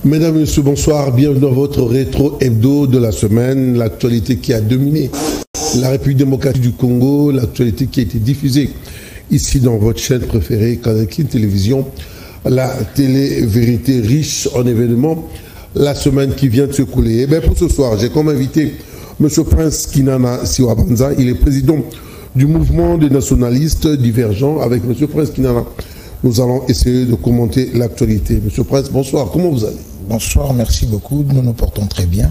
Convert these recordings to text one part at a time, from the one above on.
Mesdames et messieurs, bonsoir. Bienvenue dans votre rétro hebdo de la semaine. L'actualité qui a dominé la République démocratique du Congo, l'actualité qui a été diffusée ici dans votre chaîne préférée, Canal King Télévision, la télé-vérité riche en événements, la semaine qui vient de se couler. Et bien pour ce soir, j'ai comme invité M. Prince Kinana Siwabanza. Il est président du mouvement des nationalistes divergents. Avec M. Prince Kinana, nous allons essayer de commenter l'actualité. M. Prince, bonsoir. Comment vous allez? Bonsoir, merci beaucoup. Nous nous portons très bien.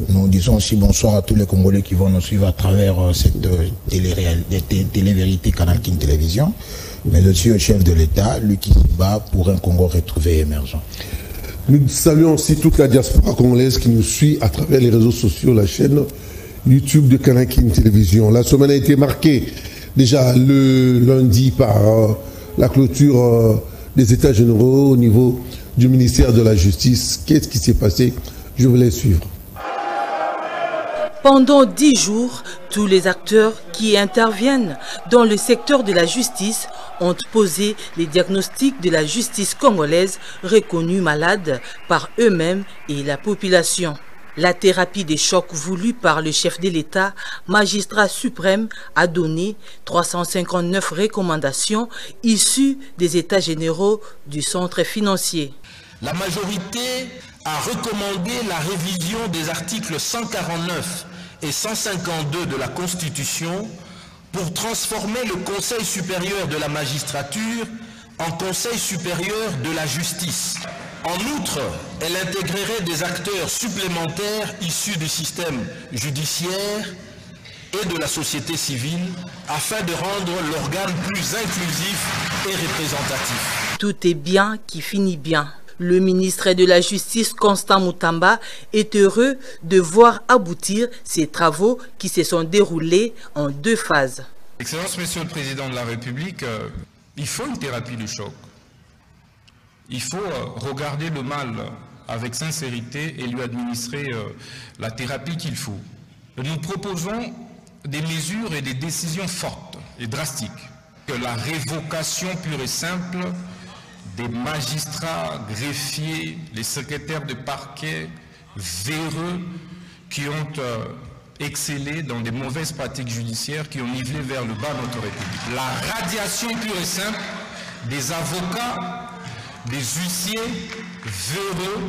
Nous disons aussi bonsoir à tous les Congolais qui vont nous suivre à travers cette télé-vérité Canal King Télévision, mais aussi au chef de l'État, lui qui se bat pour un Congo retrouvé et émergent. Nous saluons aussi toute la diaspora congolaise qui nous suit à travers les réseaux sociaux, la chaîne YouTube de Canal King Télévision. La semaine a été marquée déjà le lundi par la clôture des États généraux au niveau du ministère de la Justice. Qu'est-ce qui s'est passé? Je vais les suivre. Pendant 10 jours, tous les acteurs qui interviennent dans le secteur de la justice ont posé les diagnostics de la justice congolaise reconnue malade par eux-mêmes et la population. La thérapie des chocs voulue par le chef de l'État, magistrat suprême, a donné 359 recommandations issues des États généraux du centre financier. La majorité a recommandé la révision des articles 149 et 152 de la Constitution pour transformer le Conseil supérieur de la magistrature en Conseil supérieur de la justice. En outre, elle intégrerait des acteurs supplémentaires issus du système judiciaire et de la société civile afin de rendre l'organe plus inclusif et représentatif. Tout est bien qui finit bien. Le ministre de la Justice, Constant Moutamba, est heureux de voir aboutir ces travaux qui se sont déroulés en 2 phases. Excellence, Monsieur le Président de la République, il faut une thérapie du choc. Il faut regarder le mal avec sincérité et lui administrer la thérapie qu'il faut. Nous proposons des mesures et des décisions fortes et drastiques. Que la révocation pure et simple des magistrats, greffiers, les secrétaires de parquet véreux qui ont excellé dans des mauvaises pratiques judiciaires qui ont nivelé vers le bas notre République. La radiation pure et simple des avocats, des huissiers véreux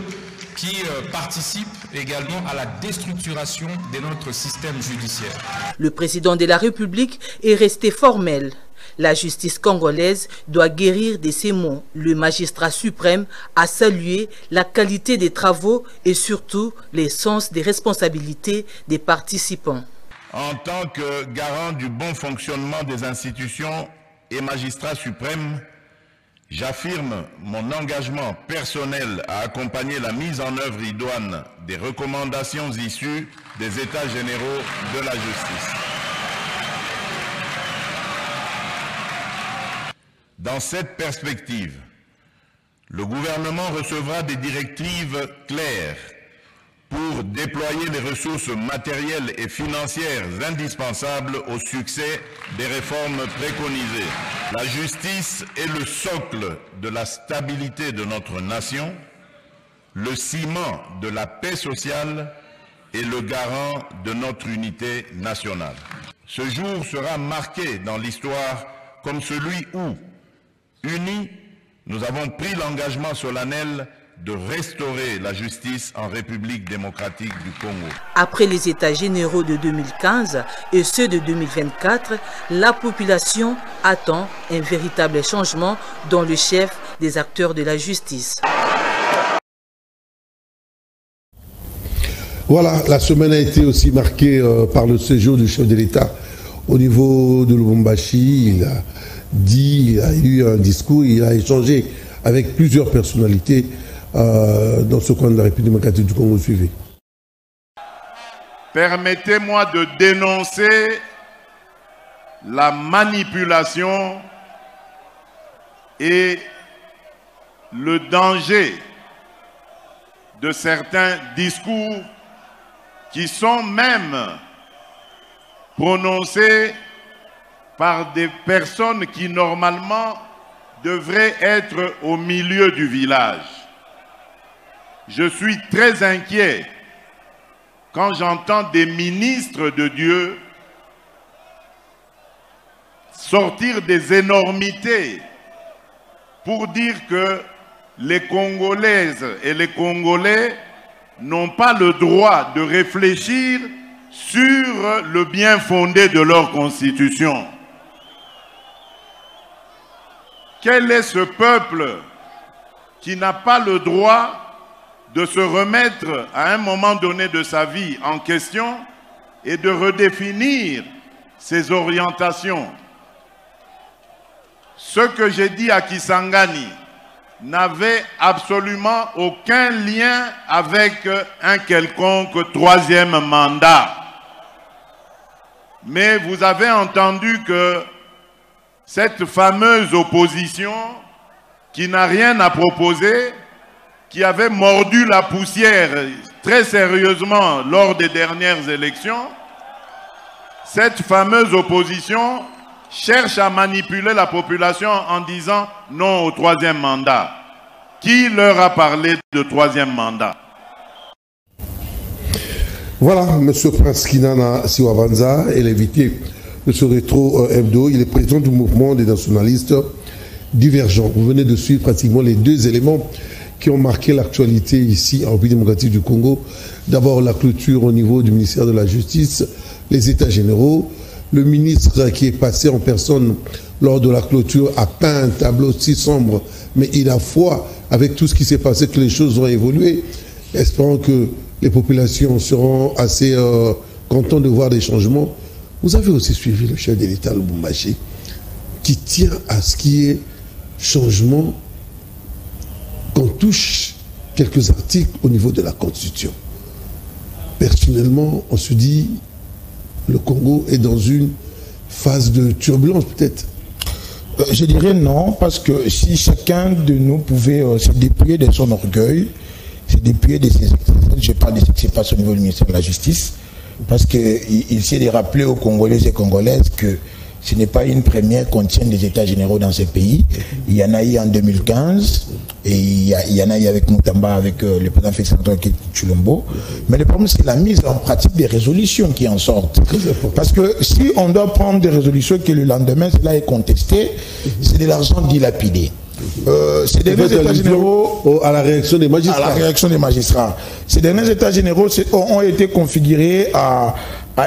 qui participent également à la déstructuration de notre système judiciaire. Le président de la République est resté formel. La justice congolaise doit guérir de ses maux. Le magistrat suprême a salué la qualité des travaux et surtout les sens des responsabilités des participants. En tant que garant du bon fonctionnement des institutions et magistrat suprême, j'affirme mon engagement personnel à accompagner la mise en œuvre idoine des recommandations issues des États généraux de la justice. Dans cette perspective, le gouvernement recevra des directives claires pour déployer les ressources matérielles et financières indispensables au succès des réformes préconisées. La justice est le socle de la stabilité de notre nation, le ciment de la paix sociale et le garant de notre unité nationale. Ce jour sera marqué dans l'histoire comme celui où, unis, nous avons pris l'engagement solennel de restaurer la justice en République démocratique du Congo. Après les États généraux de 2015 et ceux de 2024, la population attend un véritable changement dans le chef des acteurs de la justice. Voilà, la semaine a été aussi marquée par le séjour du chef de l'État au niveau de Lubumbashi. Il a eu un discours, il a échangé avec plusieurs personnalités dans ce coin de la République démocratique du Congo. Suivez. Permettez-moi de dénoncer la manipulation et le danger de certains discours qui sont même prononcés par des personnes qui normalement devraient être au milieu du village. je suis très inquiet quand j'entends des ministres de Dieu sortir des énormités pour dire que les Congolaises et les Congolais n'ont pas le droit de réfléchir sur le bien fondé de leur constitution. Quel est ce peuple qui n'a pas le droit de se remettre à un moment donné de sa vie en question et de redéfinir ses orientations? Ce que j'ai dit à Kisangani n'avait absolument aucun lien avec un quelconque troisième mandat. Mais vous avez entendu que cette fameuse opposition qui n'a rien à proposer, qui avait mordu la poussière très sérieusement lors des dernières élections, cette fameuse opposition cherche à manipuler la population en disant non au troisième mandat. Qui leur a parlé de troisième mandat? Voilà, M. Prince Kinana Siwavanza est l'invité de ce rétro hebdo. Il est président du mouvement des nationalistes divergents. Vous venez de suivre pratiquement les deux éléments qui ont marqué l'actualité ici en République démocratique du Congo. D'abord, la clôture au niveau du ministère de la Justice, les États généraux. Le ministre qui est passé en personne lors de la clôture a peint un tableau si sombre, mais il a foi avec tout ce qui s'est passé que les choses ont évolué. Espérons que les populations seront assez contentes de voir des changements. Vous avez aussi suivi le chef de l'État, Lubumbashi, qui tient à ce qui est changement qu'on touche quelques articles au niveau de la Constitution. Personnellement, on se dit le Congo est dans une phase de turbulence peut-être. Je dirais non, parce que si chacun de nous pouvait se dépouiller de son orgueil, se dépouiller de ses excès, je parle de ce qui se passe au niveau du ministère de la Justice, parce qu'il s'est de rappeler aux Congolais et Congolaises que ce n'est pas une première qu'on tienne des États généraux dans ces pays. Il y en a eu en 2015, et il y en a eu avec Moutamba, avec le président Félix Antoine Tshilombo. Mais le problème, c'est la mise en pratique des résolutions qui en sortent. Parce que si on doit prendre des résolutions que le lendemain, cela est contesté, c'est de l'argent dilapidé. Ces derniers États généraux, à la réaction des magistrats. À la réaction des magistrats. Ces derniers États généraux ont été configurés à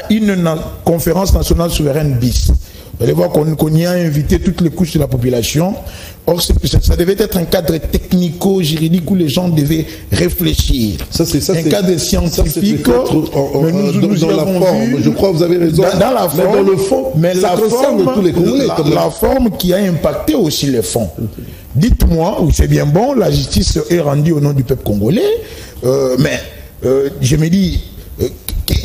une conférence nationale souveraine bis. Vous allez voir qu'on y a invité toutes les couches de la population. Or, ça devait être un cadre technico-juridique où les gens devaient réfléchir. Un cadre scientifique. Mais nous dans la forme, je crois que vous avez raison. Dans la forme, mais dans le fond, mais ça concerne tous les Congolais. La forme qui a impacté aussi le fond. Dites-moi, c'est bien bon, la justice est rendue au nom du peuple congolais, mais je me dis,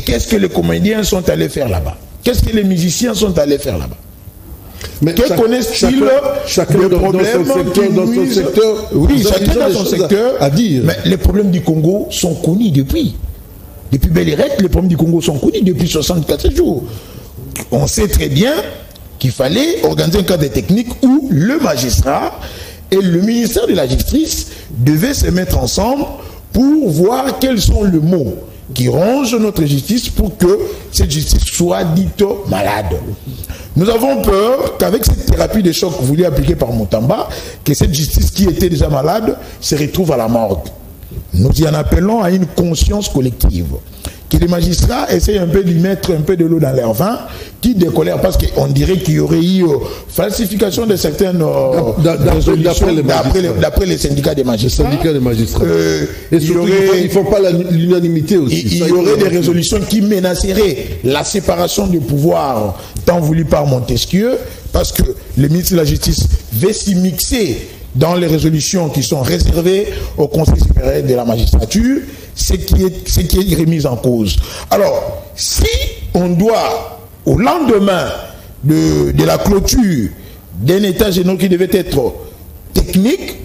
qu'est-ce que les comédiens sont allés faire là-bas? Qu'est-ce que les musiciens sont allés faire là-bas? Mais que connaissent-ils chacun dans son secteur, oui, chacun dans son secteur à dire. Mais les problèmes du Congo sont connus depuis Bellirette, les problèmes du Congo sont connus depuis 64 jours. On sait très bien qu'il fallait organiser un cadre technique où le magistrat et le ministère de la Justice devaient se mettre ensemble pour voir quels sont les mots qui rongent notre justice pour que cette justice soit dite malade. Nous avons peur qu'avec cette thérapie de choc voulue appliquée par Moutamba, que cette justice qui était déjà malade se retrouve à la morgue. Nous y en appelons à une conscience collective. Que les magistrats essayent un peu d'y mettre un peu de l'eau dans leur vin, qui décolèrent, parce qu'on dirait qu'il y aurait eu falsification de certaines d'après les syndicats des magistrats. Et surtout, ils ne font pas l'unanimité aussi. Il y aurait des résolutions qui menaceraient la séparation du pouvoir tant voulu par Montesquieu, parce que le ministre de la Justice veut s'y mixer dans les résolutions qui sont réservées au Conseil supérieur de la magistrature, ce qui est remis en cause. Alors, si on doit, au lendemain de la clôture d'un état général qui devait être technique,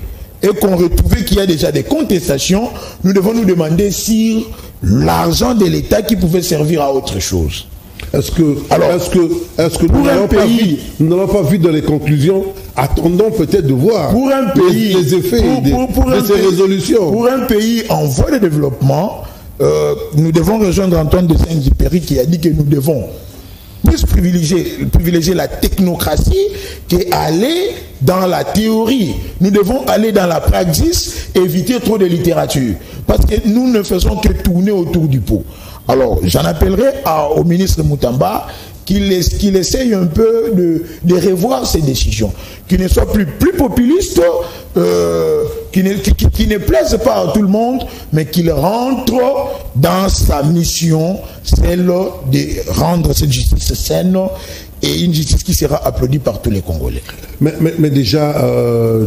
et qu'on retrouvait qu'il y a déjà des contestations, nous devons nous demander si l'argent de l'État qui pouvait servir à autre chose. Est-ce que nous n'avons pas vu dans les conclusions, attendons peut-être de voir pour un pays, les effets de ces résolutions. Pour un pays en voie de développement, nous devons rejoindre Antoine de Saint-Exupéry qui a dit que nous devons plus privilégier la technocratie qu'aller dans la théorie. Nous devons aller dans la praxis, éviter trop de littérature. Parce que nous ne faisons que tourner autour du pot. Alors, j'en appellerai au ministre Moutamba qu'il essaye un peu de revoir ses décisions, qu'il ne soit plus populiste, qui ne plaise pas à tout le monde, mais qu'il rentre dans sa mission, celle de rendre cette justice saine et une justice qui sera applaudie par tous les Congolais. Mais déjà,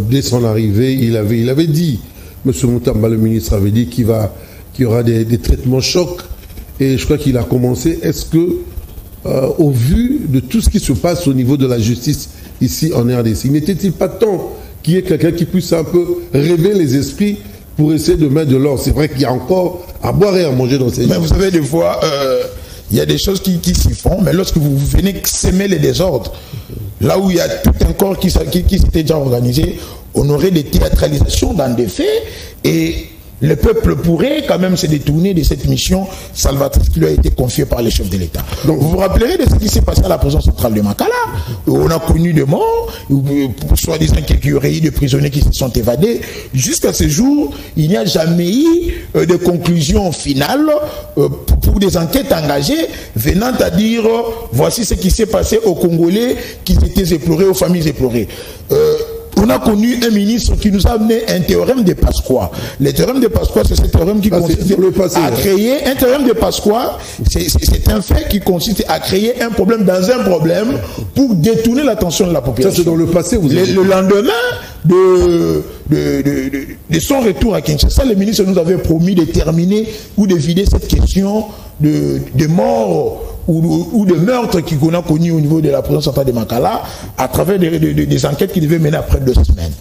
dès son arrivée, il avait dit, M. Moutamba, le ministre, avait dit qu'il y aura des traitements chocs, et je crois qu'il a commencé. Est-ce que au vu de tout ce qui se passe au niveau de la justice ici en RDC, n'était-il pas temps qu'il y ait quelqu'un qui puisse un peu rêver les esprits pour essayer de mettre de l'ordre? C'est vrai qu'il y a encore à boire et à manger dans ces Mais vous savez, des fois, il y a des choses qui s'y font, mais lorsque vous venez semer les désordres, là où il y a tout un corps qui s'était déjà organisé, on aurait des théâtralisations dans des faits, et le peuple pourrait quand même se détourner de cette mission salvatrice qui lui a été confiée par les chefs de l'État. Donc vous vous rappellerez de ce qui s'est passé à la prison centrale de Makala, où on a connu des morts, soi-disant qu'il y aurait eu des prisonniers qui se sont évadés. Jusqu'à ce jour, il n'y a jamais eu de conclusion finale pour des enquêtes engagées venant à dire voici ce qui s'est passé aux Congolais qui étaient éplorés, aux familles éplorées. On a connu un ministre qui nous a amené un théorème de Pasqua. Le théorème de Pasqua, c'est ce théorème qui consiste à créer un théorème de Pasqua. C'est un fait qui consiste à créer un problème dans un problème pour détourner l'attention de la population. Ça, c'est dans le passé. Le lendemain de son retour à Kinshasa, le ministre nous avait promis de terminer ou de vider cette question de mort ou de meurtre qu'on a connu au niveau de la prison centrale de Makala à travers des enquêtes qui devaient mener après 2 semaines.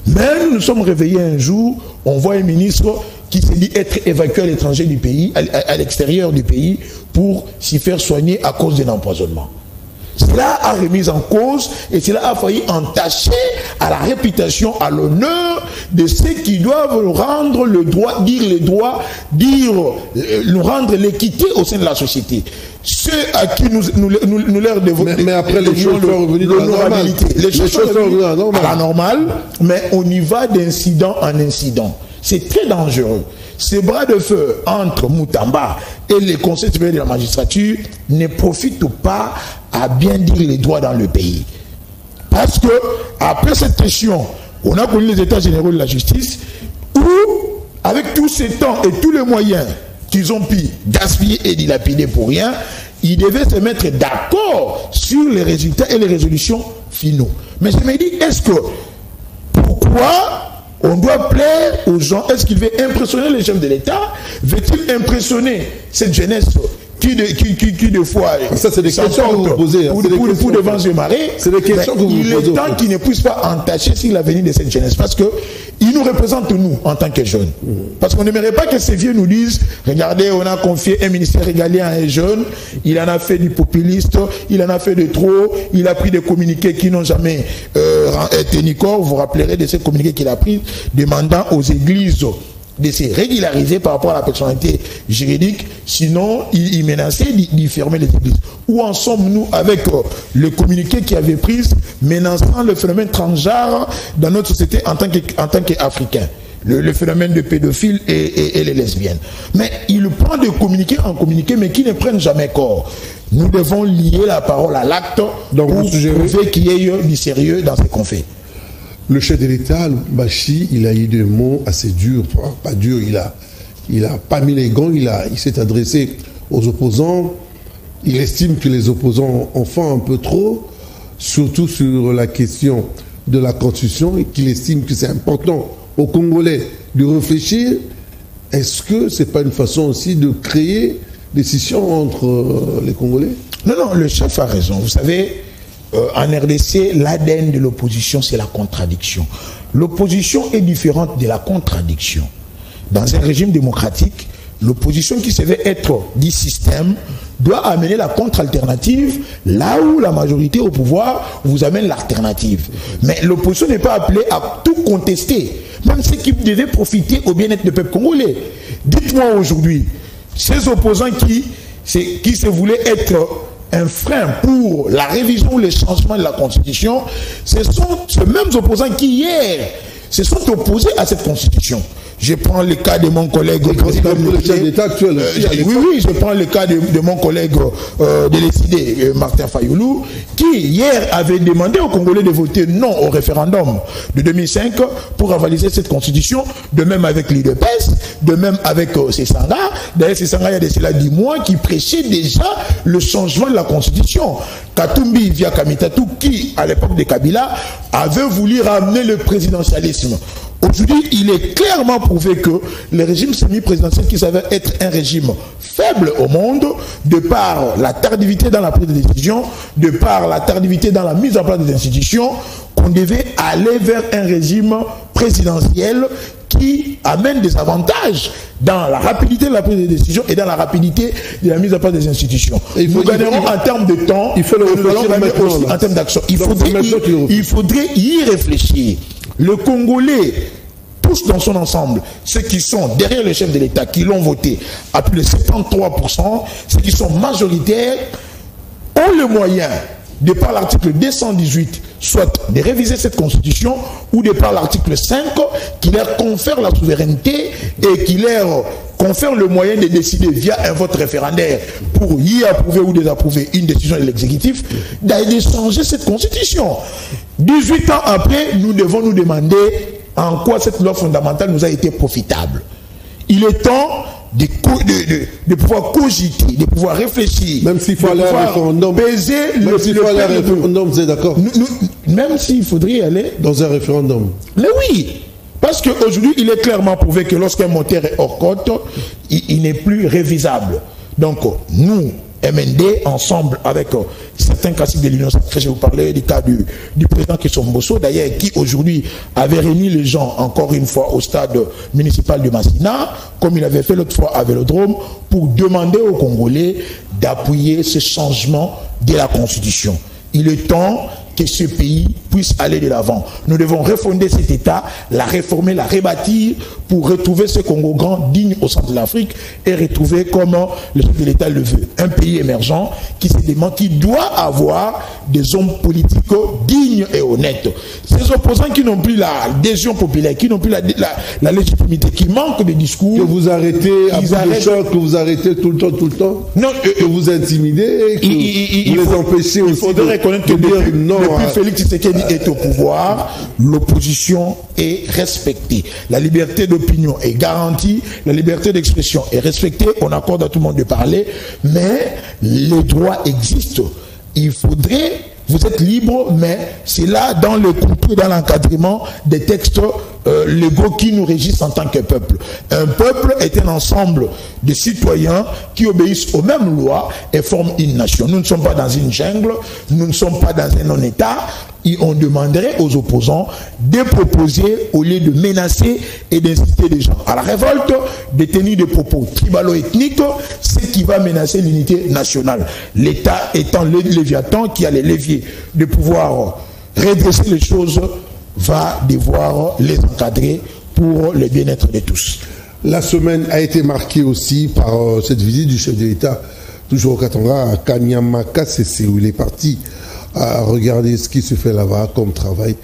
Mais nous nous sommes réveillés un jour, on voit un ministre qui s'est dit être évacué à l'étranger du pays, à l'extérieur du pays, pour s'y faire soigner à cause d'un empoisonnement. Cela a remis en cause et cela a failli entacher à la réputation, à l'honneur de ceux qui doivent rendre le droit, nous rendre l'équité au sein de la société. Ceux à qui nous leur devons. Mais après, les choses sont revenues à la normale. Les choses sont revenues à la normale, mais on y va d'incident en incident. C'est très dangereux. Ces bras de feu entre Moutamba et les conseils supérieurs de la magistrature ne profitent pas à bien dire les droits dans le pays. Parce que, après cette question, on a connu les états généraux de la justice où, avec tous ces temps et tous les moyens qu'ils ont pu gaspiller et dilapider pour rien, ils devaient se mettre d'accord sur les résultats et les résolutions finaux. Mais je me dis, pourquoi on doit plaire aux gens? Est-ce qu'il veut impressionner les chefs de l'État? Veut-il impressionner cette jeunesse qui de fois... Ça, c'est des questions que vous posez. Pour devant ce marais. C'est des questions que vous posez. Il est temps qu'ils ne puissent pas entacher sur l'avenir de cette jeunesse. Parce qu'ils nous représentent, nous, en tant que jeunes. Parce qu'on n'aimerait pas que ces vieux nous disent, regardez, on a confié un ministère régalien à un jeune, il en a fait du populiste, il en a fait de trop, il a pris des communiqués qui n'ont jamais tenu corps. Vous vous rappellerez de ces communiqués qu'il a pris, demandant aux églises de se régulariser par rapport à la personnalité juridique, sinon il menaçait d'y fermer les églises. Où en sommes-nous avec le communiqué qui avait pris menaçant le phénomène transgenre dans notre société en tant qu'Africains, le phénomène de pédophiles et les lesbiennes. Mais il prend de communiqué en communiqué, mais qui ne prennent jamais corps. Nous devons lier la parole à l'acte pour prouver qu'il y ait du sérieux dans ce qu'on fait. Le chef de l'État, Bachi, il a eu des mots assez durs, pas durs, il a pas mis les gants, il s'est adressé aux opposants. Il estime que les opposants en font un peu trop, surtout sur la question de la Constitution, et qu'il estime que c'est important aux Congolais de réfléchir. Est-ce que ce n'est pas une façon aussi de créer des scissions entre les Congolais? Non, le chef a raison. Vous savez, en RDC, l'ADN de l'opposition, c'est la contradiction. L'opposition est différente de la contradiction. Dans un régime démocratique, l'opposition qui se veut être du système doit amener la contre-alternative là où la majorité au pouvoir vous amène l'alternative. Mais l'opposition n'est pas appelée à tout contester, même ceux qui devaient profiter au bien-être du peuple congolais. Dites-moi aujourd'hui, ces opposants qui se voulaient être un frein pour la révision ou le changement de la Constitution, ce sont ces mêmes opposants qui hier se sont opposés à cette Constitution. Je prends le cas de mon collègue président de l'État actuel. Oui, je prends le cas de mon collègue de l'ECD, Martin Fayoulou, qui hier avait demandé aux Congolais de voter non au référendum de 2005 pour avaliser cette constitution, de même avec l'IDPS, de même avec Sessanga. D'ailleurs, Sessanga, il y a de cela 10 mois, qui prêchait déjà le changement de la constitution. Katumbi via Kamitatou, qui, à l'époque de Kabila, avait voulu ramener le présidentialisme. Aujourd'hui, il est clairement prouvé que le régime semi-présidentiel qui s'avère être un régime faible au monde, de par la tardivité dans la prise de décision, de par la tardivité dans la mise en place des institutions, qu'on devait aller vers un régime présidentiel qui amène des avantages dans la rapidité de la prise de décision et dans la rapidité de la mise en place des institutions. Nous gagnerons en termes de temps, il faut le réfléchir aussi en termes d'action. Il faudrait y réfléchir. Le Congolais, tous dans son ensemble, ceux qui sont derrière le chef de l'État, qui l'ont voté à plus de 73%, ceux qui sont majoritaires, ont le moyen, de par l'article 218, soit de réviser cette constitution, ou de par l'article 5, qui leur confère la souveraineté et qui leur confère le moyen de décider via un vote référendaire pour y approuver ou désapprouver une décision de l'exécutif, d'aller changer cette constitution. 18 ans après, nous devons nous demander en quoi cette loi fondamentale nous a été profitable. Il est temps de pouvoir cogiter, de pouvoir réfléchir, même s'il faut aller à un référendum, vous êtes d'accord? Même s'il faudrait aller dans un référendum. Mais oui, parce qu'aujourd'hui, il est clairement prouvé que lorsqu'un moteur est hors cote, il n'est plus révisable. Donc, nous, MND, ensemble avec certains classiques de l'Union sacrée, je vous parlais du cas du président Kessomboso, d'ailleurs, qui aujourd'hui avait réuni les gens, encore une fois, au stade municipal de Massina, comme il avait fait l'autre fois à Vélodrome, pour demander aux Congolais d'appuyer ce changement de la Constitution. Il est temps que ce pays puisse aller de l'avant. Nous devons refonder cet État, la réformer, la rebâtir pour retrouver ce Congo grand digne au centre de l'Afrique et retrouver comment le chef de l'État le veut. Un pays émergent qui se demande, qui doit avoir des hommes politiques dignes et honnêtes. Ces opposants qui n'ont plus l'adhésion populaire, qui n'ont plus la légitimité, qui manquent de discours. Que vous arrêtez à bout de choc, que vous arrêtez tout le temps. Non, que vous intimidez, que vous les empêchez aussi. Il faudrait reconnaître que depuis Félix Tshisekedi est au pouvoir, l'opposition est respectée. La liberté d'opinion est garantie, la liberté d'expression est respectée, on accorde à tout le monde de parler, mais les droits existent. Il faudrait, vous êtes libre, mais c'est là dans le contenu, dans l'encadrement des textes légaux qui nous régissent en tant que peuple. Un peuple est un ensemble de citoyens qui obéissent aux mêmes lois et forment une nation. Nous ne sommes pas dans une jungle, nous ne sommes pas dans un non-État. Et on demanderait aux opposants de proposer, au lieu de menacer et d'inciter les gens à la révolte, de tenir des propos tribalo-ethniques, ce qui va menacer l'unité nationale. L'État étant le léviathan qui a les leviers de pouvoir redresser les choses, va devoir les encadrer pour le bien-être de tous. La semaine a été marquée aussi par cette visite du chef de l'État, toujours au Katanga, à Kanyama Kasese, où il est parti à regarder ce qui se fait là-bas comme travail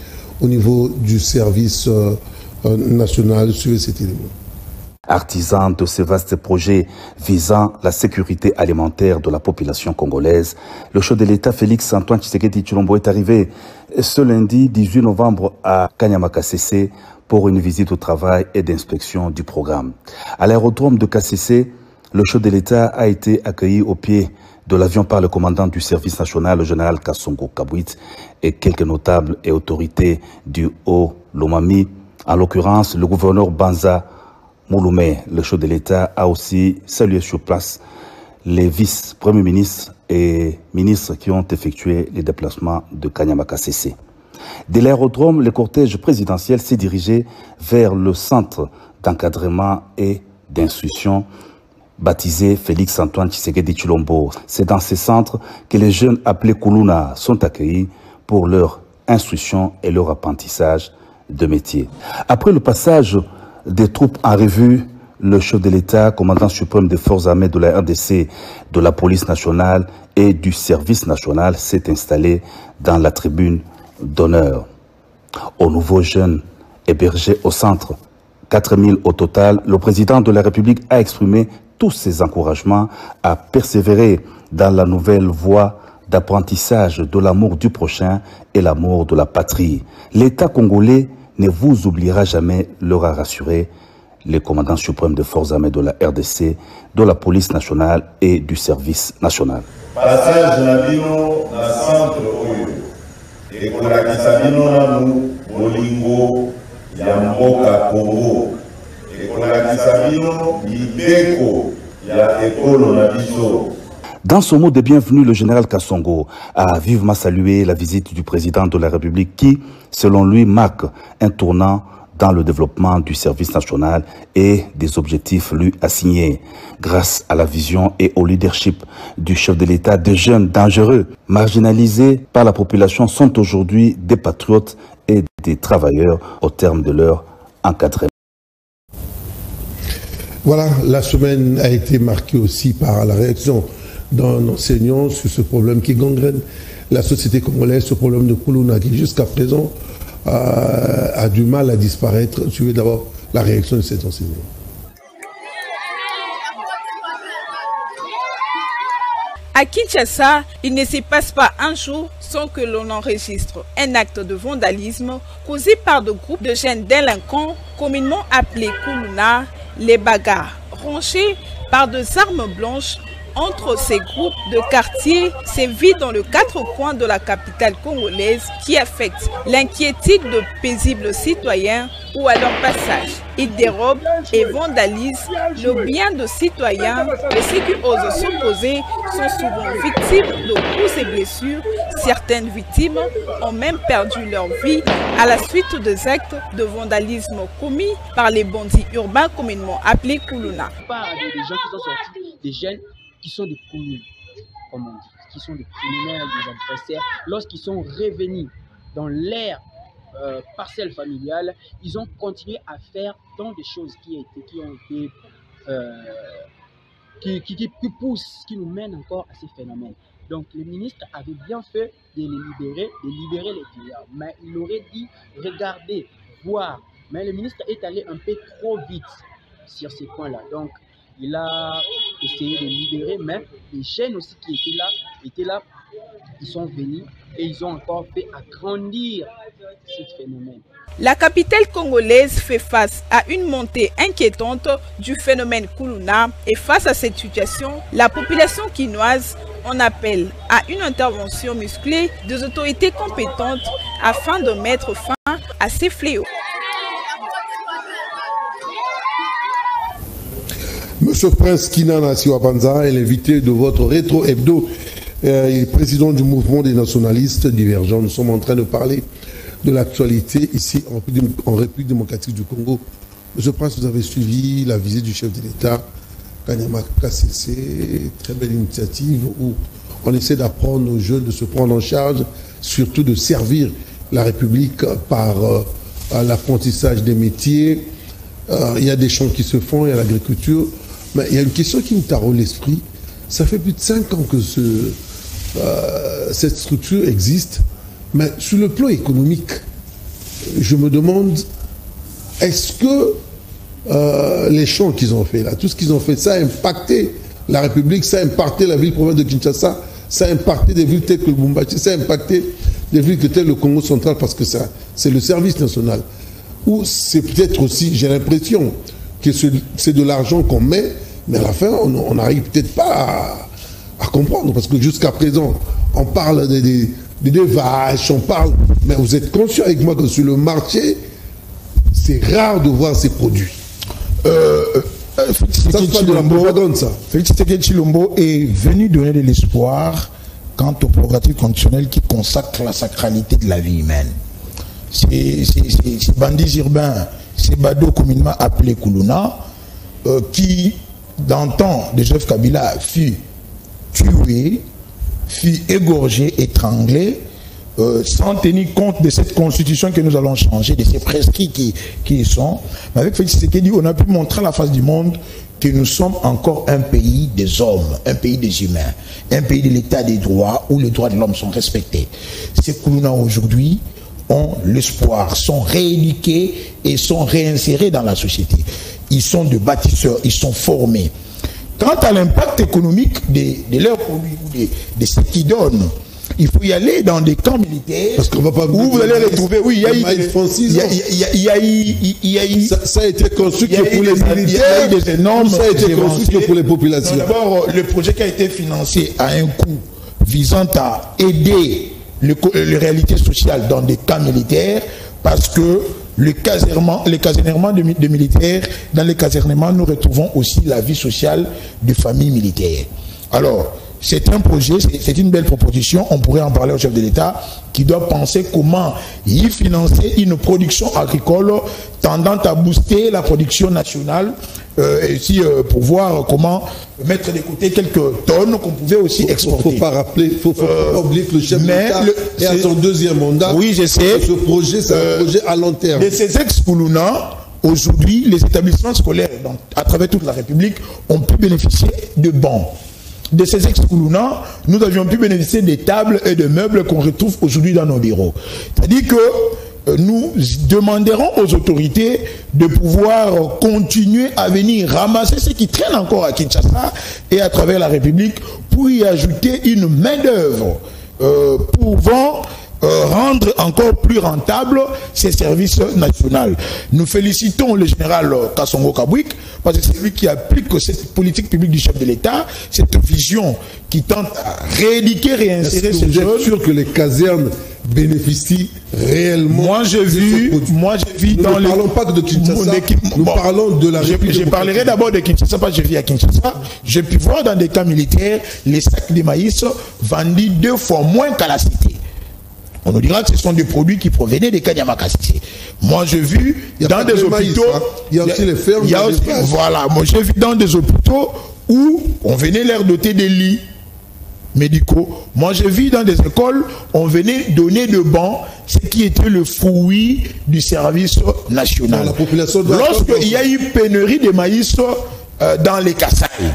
au niveau du service national sur cet élément. Artisan de ce vaste projet visant la sécurité alimentaire de la population congolaise, le chef de l'État Félix Antoine Tshisekedi Tshilombo est arrivé ce lundi 18 novembre à Kanyama Kasese pour une visite au travail et d'inspection du programme. À l'aérodrome de Kasese, le chef de l'État a été accueilli au pied de l'avion par le commandant du service national, le général Kassongo Kabouit, et quelques notables et autorités du Haut-Lomami, en l'occurrence le gouverneur Banza Mouloumé. Le chef de l'État a aussi salué sur place les vice-premiers ministres et ministres qui ont effectué les déplacements de Kanyama Kasese. De l'aérodrome, le cortège présidentiel s'est dirigé vers le centre d'encadrement et d'instruction baptisé Félix-Antoine Tshisekedi Tshilombo. C'est dans ces centres que les jeunes appelés Kuluna sont accueillis pour leur instruction et leur apprentissage de métier. Après le passage des troupes en revue, le chef de l'État, commandant suprême des forces armées de la RDC, de la police nationale et du service national s'est installé dans la tribune d'honneur. Aux nouveaux jeunes hébergés au centre, 4000 au total, le président de la République a exprimé tous ses encouragements à persévérer dans la nouvelle voie d'apprentissage de l'amour du prochain et l'amour de la patrie. L'État congolais ne vous oubliera jamais, leur a rassuré les commandants suprêmes des forces armées de la RDC, de la police nationale et du service national. Passage Nabino na centre Oyo, et Kolakisabino Namu, Bolingo, Yamboka Congo, et Kolakisabino, Libeko, Ya Ekolo Nabiso. Dans son mot de bienvenue, le général Kassongo a vivement salué la visite du président de la République qui, selon lui, marque un tournant dans le développement du service national et des objectifs lui assignés. Grâce à la vision et au leadership du chef de l'État, des jeunes dangereux, marginalisés par la population, sont aujourd'hui des patriotes et des travailleurs au terme de leur encadrement. Voilà, la semaine a été marquée aussi par la réaction d'un enseignant sur ce problème qui gangrène la société congolaise, ce problème de Kuluna qui jusqu'à présent a du mal à disparaître. Suivez d'abord la réaction de cet enseignant. À Kinshasa, il ne se passe pas un jour sans que l'on enregistre un acte de vandalisme causé par de groupes de jeunes délinquants communément appelés Kuluna, les bagarres, rangés par des armes blanches entre ces groupes de quartiers sévit dans les 4 coins de la capitale congolaise qui affectent l'inquiétude de paisibles citoyens ou à leur passage. Ils dérobent et vandalisent le bien de citoyens et ceux qui osent s'opposer sont souvent victimes de coups et blessures. Certaines victimes ont même perdu leur vie à la suite des actes de vandalisme commis par les bandits urbains communément appelés Kuluna. Des gens qui sont sortis, des jeunes qui sont des communes, comme on dit, qui sont des criminels, des adversaires, lorsqu'ils sont revenus dans leur parcelle familiale, ils ont continué à faire tant de choses qui poussent, qui nous mènent encore à ces phénomènes. Donc le ministre avait bien fait de les libérer les clients, mais il aurait dit regarder, voir, mais le ministre est allé un peu trop vite sur ces points-là. Donc il a essayé de libérer, mais les jeunes aussi qui étaient là, ils sont venus et ils ont encore fait agrandir ce phénomène. La capitale congolaise fait face à une montée inquiétante du phénomène Kuluna et face à cette situation, la population quinoise en appelle à une intervention musclée des autorités compétentes afin de mettre fin à ces fléaux. Monsieur Prince Kinana Siwapanza est l'invité de votre rétro hebdo. Il est président du mouvement des nationalistes divergents. Nous sommes en train de parler de l'actualité ici en République démocratique du Congo. Monsieur Prince, vous avez suivi la visite du chef de l'État, Kanyama KCC, très belle initiative où on essaie d'apprendre aux jeunes de se prendre en charge, surtout de servir la République par l'apprentissage des métiers. Il y a des champs qui se font, il y a l'agriculture. Mais il y a une question qui me taraude l'esprit. Ça fait plus de 5 ans que cette structure existe. Mais sur le plan économique, je me demande, est-ce que les champs qu'ils ont fait là, tout ce qu'ils ont fait, ça a impacté la République, ça a impacté la ville-province de Kinshasa, ça a impacté des villes telles que le Lubumbashi, ça a impacté des villes telles que le Congo central parce que c'est le service national. Ou c'est peut-être aussi, j'ai l'impression, que c'est de l'argent qu'on met, mais à la fin, on n'arrive peut-être pas à comprendre. Parce que jusqu'à présent, on parle des vaches, on parle... Mais vous êtes conscient avec moi que sur le marché, c'est rare de voir ces produits. Ça, c'est pas de la propagande, ça. Félix Tshisekedi Tshilombo est venu donner de l'espoir quant au prérogatives constitutionnelles qui consacrent la sacralité de la vie humaine. Ces bandits urbains, ces badauds communément appelés Kuluna, qui d'antan de Joseph Kabila fut tué, fut égorgé, étranglé, sans tenir compte de cette constitution que nous allons changer, de ces prescrits qui y sont. Mais avec Félix Tshisekedi, on a pu montrer à la face du monde que nous sommes encore un pays des hommes, un pays des humains, un pays de l'état des droits où les droits de l'homme sont respectés. Ces Koulouna aujourd'hui ont l'espoir, sont rééduqués et sont réinsérés dans la société. Ils sont de bâtisseurs, ils sont formés. Quant à l'impact économique de leurs produits, de ce qu'ils donnent, il faut y aller dans des camps militaires. Parce qu'on va pas où vous allez retrouver. Oui, ça a été construit que pour les militaires. Des énormes. Ça a été construit que pour les populations. D'abord, le projet qui a été financé à un coût visant à aider les réalités sociales dans des camps militaires, parce que les casernements de militaires, dans les casernements, nous retrouvons aussi la vie sociale de familles militaires. Alors, c'est un projet, c'est une belle proposition, on pourrait en parler au chef de l'État, qui doit penser comment y financer une production agricole tendant à booster la production nationale, et aussi pour voir comment mettre de côté quelques tonnes qu'on pouvait aussi exporter. Il ne faut pas rappeler, il faut pas oublier que le chef de l'État est à son deuxième mandat. Oui, je sais. Ce projet, c'est un projet à long terme. De ces ex-Koulouna, aujourd'hui, les établissements scolaires à travers toute la République ont pu bénéficier de bancs. De ces ex-Koulouna, nous avions pu bénéficier des tables et de meubles qu'on retrouve aujourd'hui dans nos bureaux. C'est-à-dire que nous demanderons aux autorités de pouvoir continuer à venir ramasser ce qui traîne encore à Kinshasa et à travers la République pour y ajouter une main-d'œuvre pouvant rendre encore plus rentable ces services nationaux. Nous félicitons le général Kassongo Kabwik parce que c'est lui qui applique cette politique publique du chef de l'État, cette vision qui tente à rééduquer, réinsérer ces jeunes. Vous êtes sûr que les casernes bénéficient réellement? Moi j'ai vu dans les... Nous ne parlons pas de Kinshasa, nous parlons de la République. Je parlerai d'abord de Kinshasa parce que je vis à Kinshasa. J'ai pu voir dans des camps militaires les sacs de maïs vendus 2 fois moins qu'à la cité. On nous dira que ce sont des produits qui provenaient des Kanyamakassi. Moi, j'ai vu dans des hôpitaux... Il y a aussi les fermes. Voilà, moi j'ai vu dans des hôpitaux où on venait leur doter des lits médicaux. Moi, j'ai vu dans des écoles, on venait donner de bancs, ce qui était le fruit du service national. Lorsqu'il y a eu pénurie de maïs dans les Kasaï,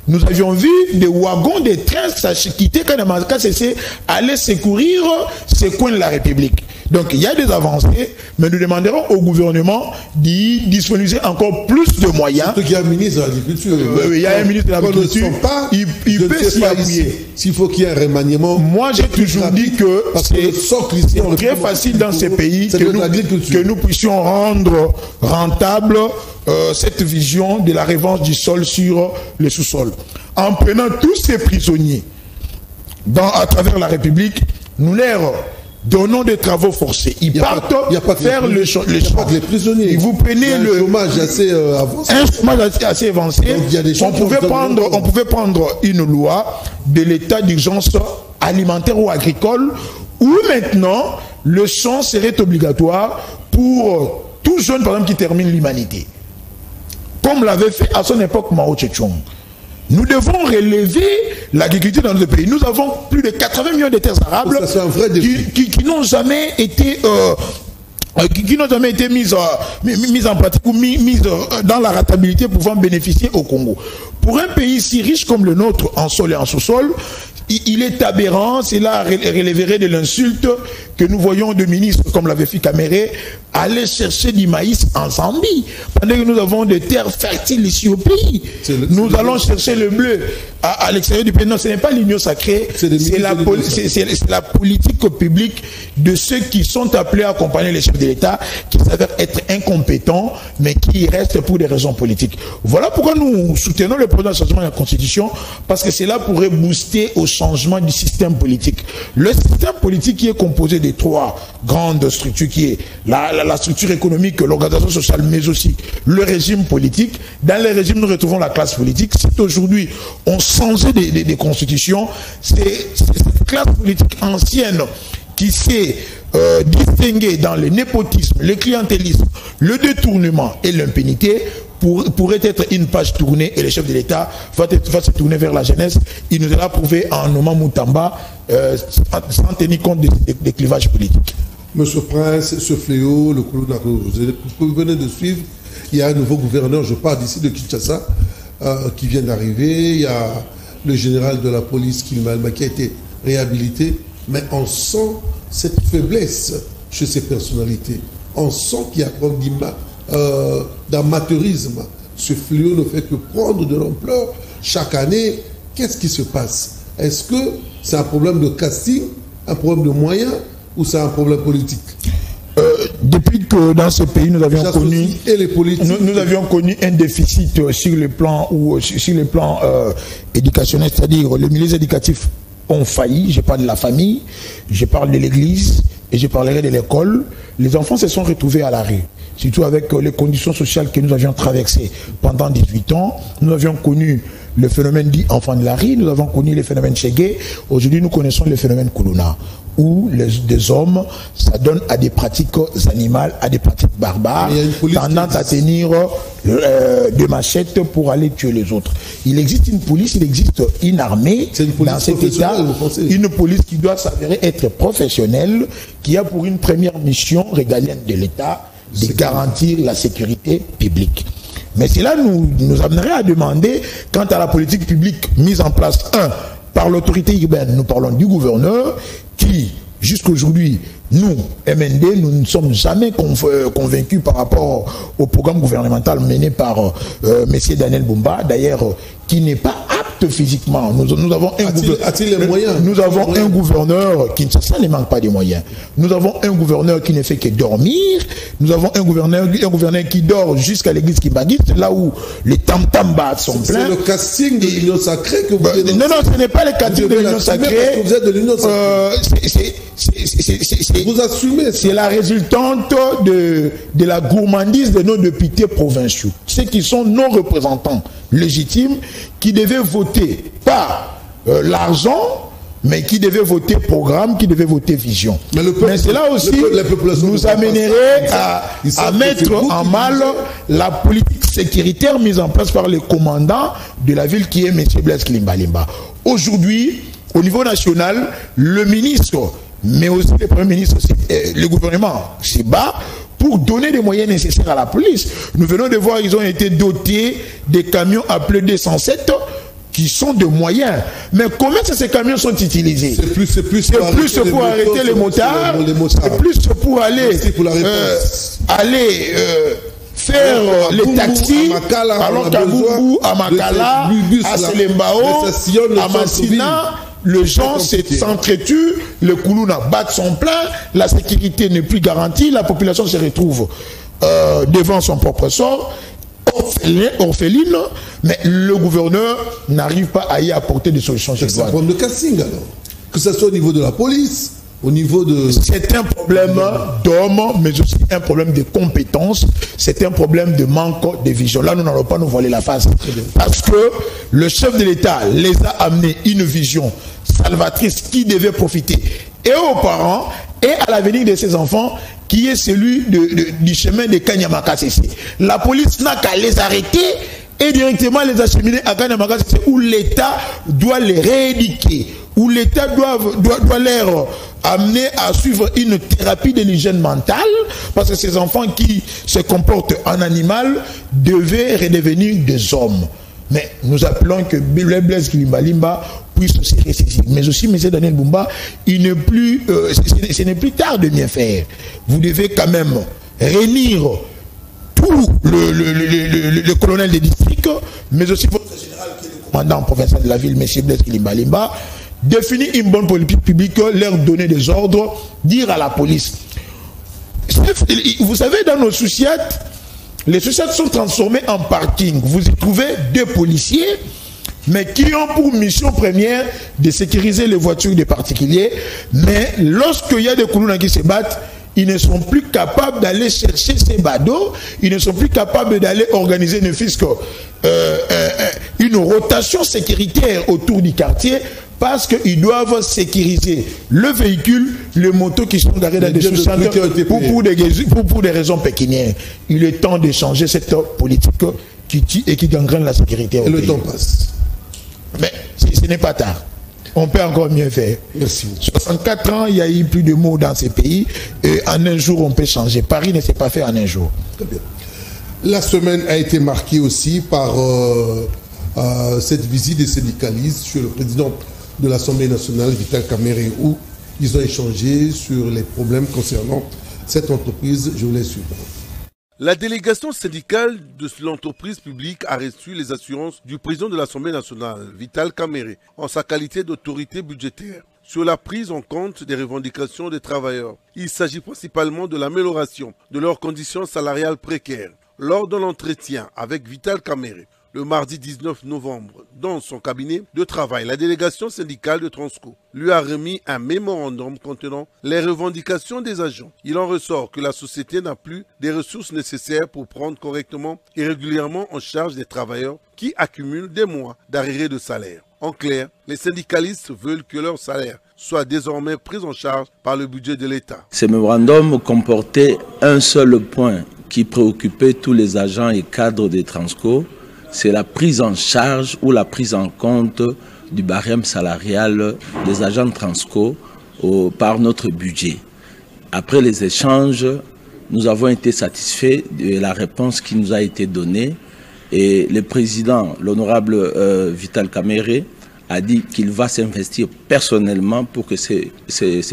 nous avions vu des wagons, des trains quitter Kanamaka, c'est aller secourir ces coins de la République. Donc il y a des avancées, mais nous demanderons au gouvernement d'y disponibiliser encore plus de moyens. Surtout qu'il y a un ministre de l'Agriculture. Il y a un ministre de l'Agriculture. Il peut s'y appuyer. S'il faut qu'il y ait un remaniement. Moi j'ai toujours dit que c'est très facile dans ces pays que nous puissions rendre rentable cette vision de la revanche du sol sur le sous-sol. En prenant tous ces prisonniers à travers la République, nous leur donnons des travaux forcés. Ils partent faire le champ. Les prisonniers. Vous prenez un chômage assez avancé. Un chômage assez avancé. On pouvait prendre une loi de l'état d'urgence alimentaire ou agricole où maintenant le champ serait obligatoire pour tout jeune par exemple qui termine l'humanité. Comme l'avait fait à son époque Mao Tse-tung. Nous devons relever l'agriculture dans notre pays. Nous avons plus de 80 millions de terres arables qui n'ont jamais été mises en pratique ou mises dans la rentabilité pouvant bénéficier au Congo. Pour un pays si riche comme le nôtre en sol et en sous-sol, il est aberrant, cela relèverait de l'insulte que nous voyons de ministres comme l'avait fait Caméré aller chercher du maïs en Zambie pendant que nous avons des terres fertiles ici au pays. Nous allons chercher le bleu à l'extérieur du pays. Non, ce n'est pas l'union sacrée, c'est la politique publique de ceux qui sont appelés à accompagner les chefs de l'État qui s'avèrent être incompétents mais qui restent pour des raisons politiques. Voilà pourquoi nous soutenons le projet de changement de la Constitution, parce que cela pourrait booster au changement du système politique. Le système politique qui est composé de 3 grandes structures, qui est la structure économique, l'organisation sociale, mais aussi le régime politique. Dans les régimes, nous retrouvons la classe politique. Si aujourd'hui on changeait des constitutions, c'est cette classe politique ancienne qui s'est distinguée dans le népotisme, le clientélisme, le détournement et l'impunité pourrait être une page tournée et le chef de l'État va se tourner vers la jeunesse. Il nous a prouvé en nommant Moutamba sans tenir compte des clivages politiques. Monsieur Prince, ce fléau, le Koulouna, vous venez de suivre, il y a un nouveau gouverneur, je parle d'ici de Kinshasa, qui vient d'arriver. Il y a le général de la police qui a été réhabilité, mais on sent cette faiblesse chez ces personnalités. On sent qu'il y a comme d'amateurisme. Ce fléau ne fait que prendre de l'ampleur chaque année. Qu'est-ce qui se passe? Est-ce que c'est un problème de casting, un problème de moyens, ou c'est un problème politique? Depuis que dans ce pays nous avions connu et les politiques, nous avions connu un déficit sur le plan éducationnel, c'est-à-dire les milieux éducatifs ont failli. Je parle de la famille, je parle de l'église et je parlerai de l'école. Les enfants se sont retrouvés à la rue, surtout avec les conditions sociales que nous avions traversées pendant 18 ans. Nous avions connu le phénomène dit enfant de la rue, nous avons connu le phénomène Chegué. Aujourd'hui, nous connaissons le phénomène Koulouna, où des hommes s'adonnent à des pratiques animales, à des pratiques barbares, tendant à tenir des machettes pour aller tuer les autres. Il existe une police, il existe une armée dans cet État, une police qui doit s'avérer être professionnelle, qui a pour une première mission régalienne de l'État de garantir la sécurité publique. Mais cela nous amènerait à demander, quant à la politique publique mise en place, par l'autorité urbaine, nous parlons du gouverneur, qui, jusqu'aujourd'hui, nous, MND, nous ne sommes jamais convaincus par rapport au programme gouvernemental mené par M. Daniel Bumba, d'ailleurs, qui n'est pas apte physiquement. Nous avons un gouverneur qui ne manque pas de moyens. Nous avons un gouverneur qui ne fait que dormir. Nous avons un gouverneur qui dort jusqu'à l'église Kimbagis, là où les tam-tam battent sont pleins. C'est le casting de l'Union Sacrée que vous non, ce n'est pas le casting de l'Union Sacrée. Vous êtes de l'Union Sacrée. Vous assumez. C'est la résultante de la gourmandise de nos députés provinciaux, ceux qui sont nos représentants légitimes, qui devaient voter pas l'argent, mais qui devaient voter programme, qui devaient voter vision. Mais cela aussi nous amènerait à mettre en mal la politique sécuritaire mise en place par le commandant de la ville qui est M. Blaise Kilimbalimba. Aujourd'hui, au niveau national, le ministre, mais aussi le Premier ministre, le gouvernement se bat pour donner les moyens nécessaires à la police. Nous venons de voir, ils ont été dotés des camions appelés 207 qui sont de moyens. Mais comment ces camions sont utilisés? C'est plus pour arrêter les motards, c'est plus pour aller faire les taxis, alors qu'à Boubou, à Makala, à Selembao, à Massina, le gens s'entretuent, le Koulouna bat son plein, la sécurité n'est plus garantie, la population se retrouve devant son propre sort, orpheline, mais le gouverneur n'arrive pas à y apporter des solutions. C'est un problème de casting alors, que ce soit au niveau de la police, au niveau de... C'est un problème d'hommes, mais aussi un problème de compétences, c'est un problème de manque de vision. Là, nous n'allons pas nous voiler la face, parce que le chef de l'État les a amenés une vision salvatrice qui devait profiter et aux parents et à l'avenir de ses enfants, qui est celui du chemin de Kanyamaka-Sese. La police n'a qu'à les arrêter et directement les acheminer à Kanyamaka-Sese, où l'État doit les rééduquer, où l'État doit leur amener à suivre une thérapie de l'hygiène mentale, parce que ces enfants qui se comportent en animal devaient redevenir des hommes. Mais nous appelons que Blaise Kilimbalimba puisse se ressaisir. Mais aussi, M. Daniel Bumba, ce n'est plus tard de bien faire. Vous devez quand même réunir tout le colonel des districts, mais aussi votre général qui est le commandant provincial de la ville, M. Blaise Kilimbalimba, définir une bonne politique publique, leur donner des ordres, dire à la police. Vous savez, dans nos souciettes, les sociétés sont transformées en parking. Vous y trouvez deux policiers, mais qui ont pour mission première de sécuriser les voitures des particuliers. Mais lorsqu'il y a des Koulouna qui se battent, ils ne sont plus capables d'aller chercher ces badauds, ils ne sont plus capables d'aller organiser ne fût-ce qu'une rotation sécuritaire autour du quartier, parce qu'ils doivent sécuriser le véhicule, les motos qui sont garés dans des sous-centres pour des raisons pécuniaires. Il est temps de changer cette politique qui tuent et qui gangrènent la sécurité au pays. Et le temps passe. Mais ce n'est pas tard. On peut encore mieux faire. Merci. 64 ans, il y a eu plus de mots dans ces pays. Et en un jour, on peut changer. Paris ne s'est pas fait en un jour. Très bien. La semaine a été marquée aussi par cette visite des syndicalistes chez le président de l'Assemblée nationale, Vital Kamerhe, où ils ont échangé sur les problèmes concernant cette entreprise. Je vous laisse suivre. La délégation syndicale de l'entreprise publique a reçu les assurances du président de l'Assemblée nationale, Vital Kamerhe, en sa qualité d'autorité budgétaire, sur la prise en compte des revendications des travailleurs. Il s'agit principalement de l'amélioration de leurs conditions salariales précaires. Lors de l'entretien avec Vital Kamerhe, le mardi 19 novembre, dans son cabinet de travail, la délégation syndicale de Transco lui a remis un mémorandum contenant les revendications des agents. Il en ressort que la société n'a plus des ressources nécessaires pour prendre correctement et régulièrement en charge des travailleurs qui accumulent des mois d'arriérés de salaire. En clair, les syndicalistes veulent que leur salaire soit désormais pris en charge par le budget de l'État. Ce mémorandum comportait un seul point qui préoccupait tous les agents et cadres de Transco, c'est la prise en charge ou la prise en compte du barème salarial des agents Transco par notre budget. Après les échanges, nous avons été satisfaits de la réponse qui nous a été donnée et le président, l'honorable Vital Kamerhe, a dit qu'il va s'investir personnellement pour que ces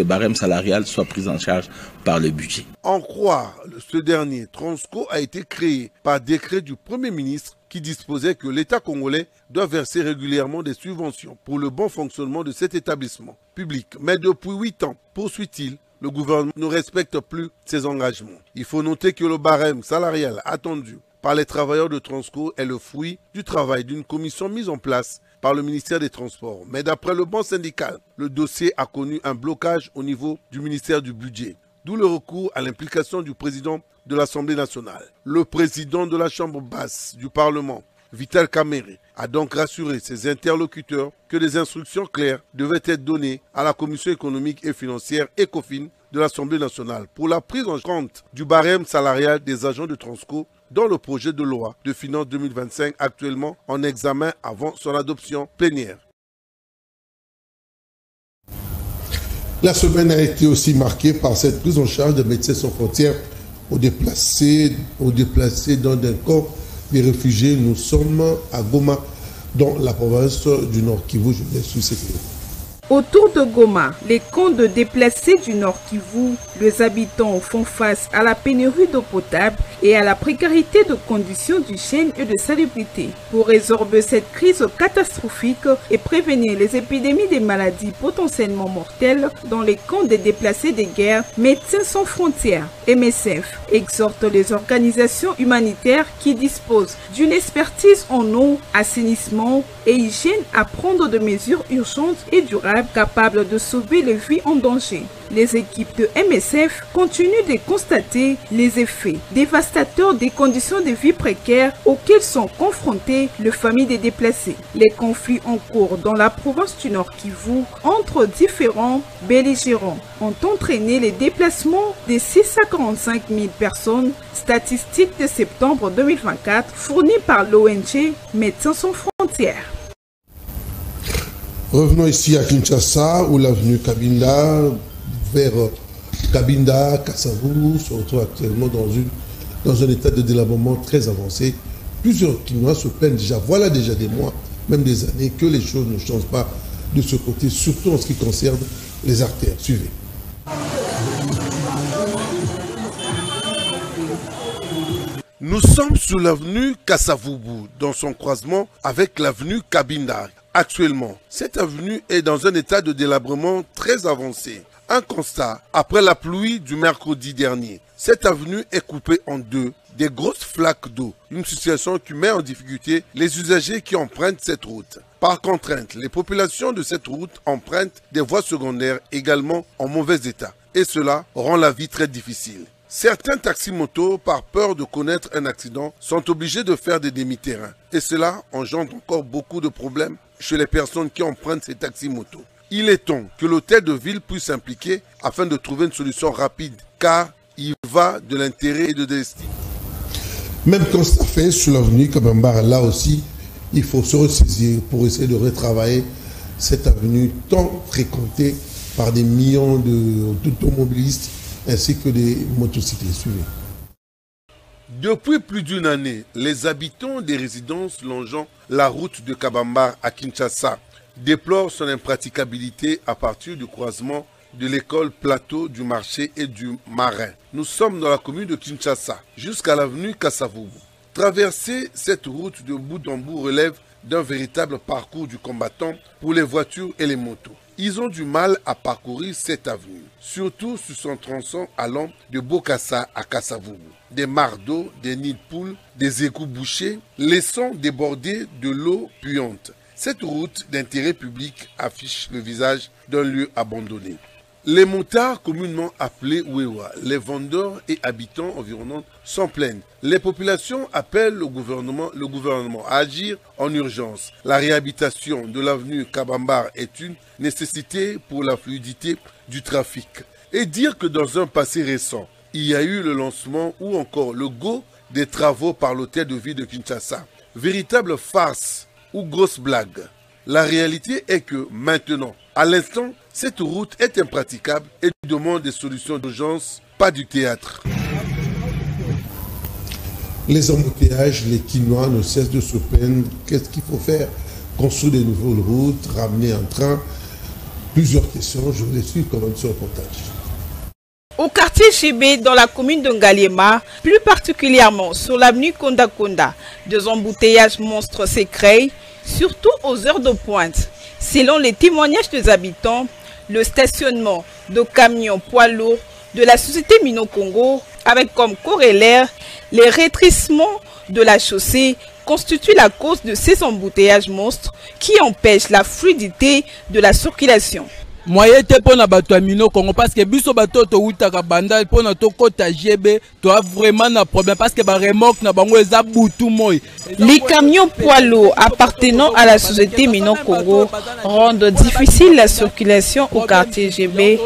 barèmes salariales soient pris en charge par le budget. En croire ce dernier, Transco a été créé par décret du Premier ministre qui disposait que l'État congolais doit verser régulièrement des subventions pour le bon fonctionnement de cet établissement public. Mais depuis 8 ans, poursuit-il, le gouvernement ne respecte plus ses engagements. Il faut noter que le barème salarial attendu par les travailleurs de Transco est le fruit du travail d'une commission mise en place par le ministère des Transports. Mais d'après le banc syndical, le dossier a connu un blocage au niveau du ministère du Budget. D'où le recours à l'implication du président de l'Assemblée nationale. Le président de la Chambre basse du Parlement, Vital Kamerhe, a donc rassuré ses interlocuteurs que des instructions claires devaient être données à la Commission économique et financière ECOFIN de l'Assemblée nationale pour la prise en compte du barème salarial des agents de Transco dans le projet de loi de finances 2025 actuellement en examen avant son adoption plénière. La semaine a été aussi marquée par cette prise en charge de Médecins sans frontières aux déplacés dans un camp des réfugiés. Nous sommes à Goma, dans la province du Nord Kivu. Je laisse sur cette vidéo. Autour de Goma, les camps de déplacés du Nord Kivu, les habitants font face à la pénurie d'eau potable et à la précarité de conditions d'hygiène et de salubrité. Pour résorber cette crise catastrophique et prévenir les épidémies des maladies potentiellement mortelles dans les camps des déplacés des guerres, Médecins sans frontières, MSF, exhorte les organisations humanitaires qui disposent d'une expertise en eau, assainissement et hygiène à prendre de mesures urgentes et durables capables de sauver les vies en danger. Les équipes de MSF continuent de constater les effets dévastateurs des conditions de vie précaires auxquelles sont confrontées les familles des déplacés. Les conflits en cours dans la province du Nord Kivu entre différents belligérants ont entraîné les déplacements de 645 000 personnes, statistiques de septembre 2024 fournies par l'ONG Médecins sans frontières. Revenons ici à Kinshasa, où l'avenue Kabinda, vers Kabinda, Kasavu, se retrouve actuellement dans un état de délabrement très avancé. Plusieurs Kinois se plaignent déjà, voilà déjà des mois, même des années, que les choses ne changent pas de ce côté, surtout en ce qui concerne les artères. Suivez. Nous sommes sur l'avenue Kasavubu, dans son croisement avec l'avenue Kabinda. Actuellement, cette avenue est dans un état de délabrement très avancé. Un constat, après la pluie du mercredi dernier, cette avenue est coupée en deux, des grosses flaques d'eau, une situation qui met en difficulté les usagers qui empruntent cette route. Par contrainte, les populations de cette route empruntent des voies secondaires également en mauvais état, et cela rend la vie très difficile. Certains taxis-motos, par peur de connaître un accident, sont obligés de faire des demi-terrains. Et cela engendre encore beaucoup de problèmes chez les personnes qui empruntent ces taxis-motos. Il est temps que l'hôtel de ville puisse s'impliquer afin de trouver une solution rapide, car il va de l'intérêt et de destin. Même constat fait sur l'avenue Kabambar, là aussi, il faut se ressaisir pour essayer de retravailler cette avenue tant fréquentée par des millions d'automobilistes ainsi que des motocyclistes. Depuis plus d'une année, les habitants des résidences longeant la route de Kabambar à Kinshasa déplorent son impraticabilité à partir du croisement de l'école Plateau, du marché et du Marin. Nous sommes dans la commune de Kinshasa, jusqu'à l'avenue Kasavubu. Traverser cette route de bout en bout relève d'un véritable parcours du combattant pour les voitures et les motos. Ils ont du mal à parcourir cette avenue, surtout sur son tronçon allant de Bokassa à Kasavubu. Des mares d'eau, des nids de poules, des égouts bouchés, laissant déborder de l'eau puante. Cette route d'intérêt public affiche le visage d'un lieu abandonné. Les motards, communément appelés Wewa, les vendeurs et habitants environnants s'en plaignent. Les populations appellent le gouvernement à agir en urgence. La réhabilitation de l'avenue Kabambar est une nécessité pour la fluidité du trafic. Et dire que dans un passé récent, il y a eu le lancement ou encore le go des travaux par l'hôtel de ville de Kinshasa. Véritable farce ou grosse blague. La réalité est que maintenant, à l'instant, cette route est impraticable et demande des solutions d'urgence, pas du théâtre. Les embouteillages, les Quinois ne cessent de se plaindre. Qu'est-ce qu'il faut faire? Construire de nouvelles routes, ramener un train. Plusieurs questions, je vous les suis quand même ce reportage. Au quartier Chébé, dans la commune de Ngaliema, plus particulièrement sur l'avenue Konda Konda, des embouteillages monstres s'écrèent, surtout aux heures de pointe. Selon les témoignages des habitants, le stationnement de camions poids lourds de la société Mino Congo, avec comme corollaire les rétrécissements de la chaussée, constitue la cause de ces embouteillages monstres qui empêchent la fluidité de la circulation. Moyen te pona bato Mino Congo parce que biso bato to utaka banda pona to kota GB to a vraiment un problème parce que ba remorque na bango eza butu moy. Les camions poids lourds appartenant à la société Mino Congo rendent difficile la circulation au quartier GB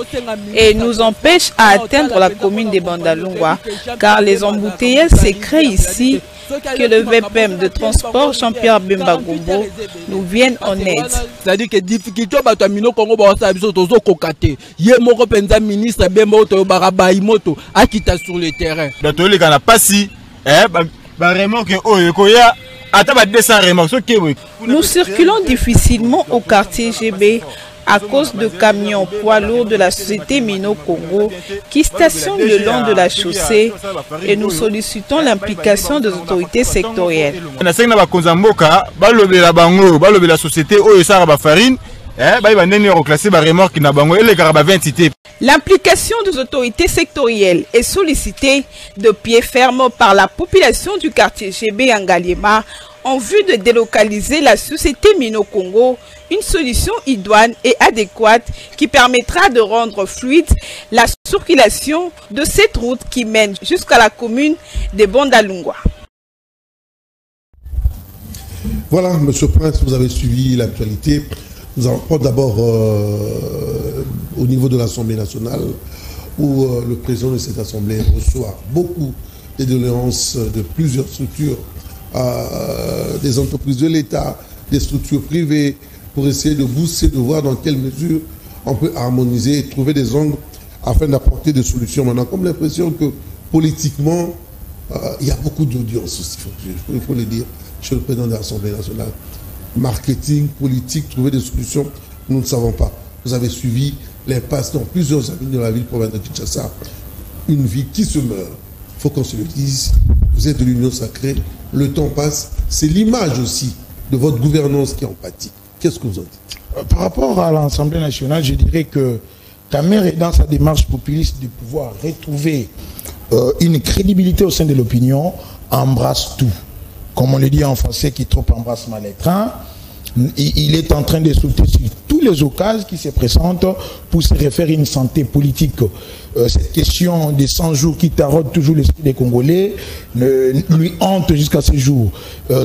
et nous empêchent à atteindre la commune de Bandalungwa car les embouteillages se créent ici. Que le VPM de transport Jean-Pierre Bemba Gombo nous vienne en aide. C'est-à-dire que difficulté bato Mino Congo ba sa biso tozo kokate. Ye moko penza ministre Bemba to barabai moto akita sur le terrain. Bato le kana pasi ba remorque oyo koya ata ba 200 remorques. Nous circulons difficilement au quartier GB à cause de camions poids lourds de la société Mino Congo qui stationnent le long de la chaussée et nous sollicitons l'implication des autorités sectorielles. L'implication des autorités sectorielles est sollicitée de pied ferme par la population du quartier GB Ngaliema en vue de délocaliser la société Mino Congo, une solution idoine et adéquate qui permettra de rendre fluide la circulation de cette route qui mène jusqu'à la commune de Bandalungwa. Voilà, Monsieur Prince, vous avez suivi l'actualité. Nous allons d'abord au niveau de l'Assemblée nationale où le président de cette Assemblée reçoit beaucoup de doléances de plusieurs structures, des entreprises de l'État, des structures privées, pour essayer de booster, de voir dans quelle mesure on peut harmoniser et trouver des angles afin d'apporter des solutions. Maintenant, comme l'impression que politiquement, il y a beaucoup d'audience aussi, il faut le dire, chez le président de l'Assemblée nationale. Marketing, politique, trouver des solutions, nous ne savons pas. Vous avez suivi l'impasse dans plusieurs avenues de la ville provinciale de Kinshasa. Une vie qui se meurt. Il faut qu'on se le dise. Vous êtes de l'Union sacrée, le temps passe. C'est l'image aussi de votre gouvernance qui en pâtit. Qu'est-ce que vous en dites? Par rapport à l'Assemblée nationale, je dirais que ta mère est dans sa démarche populiste de pouvoir retrouver une crédibilité au sein de l'opinion, embrasse tout. Comme on le dit en français, qui trop embrasse mal les trains. il est en train de sauter sur tous les occasions qui se présentent pour se refaire une santé politique. Cette question des 100 jours qui taraude toujours l'esprit des Congolais lui hante jusqu'à ce jour.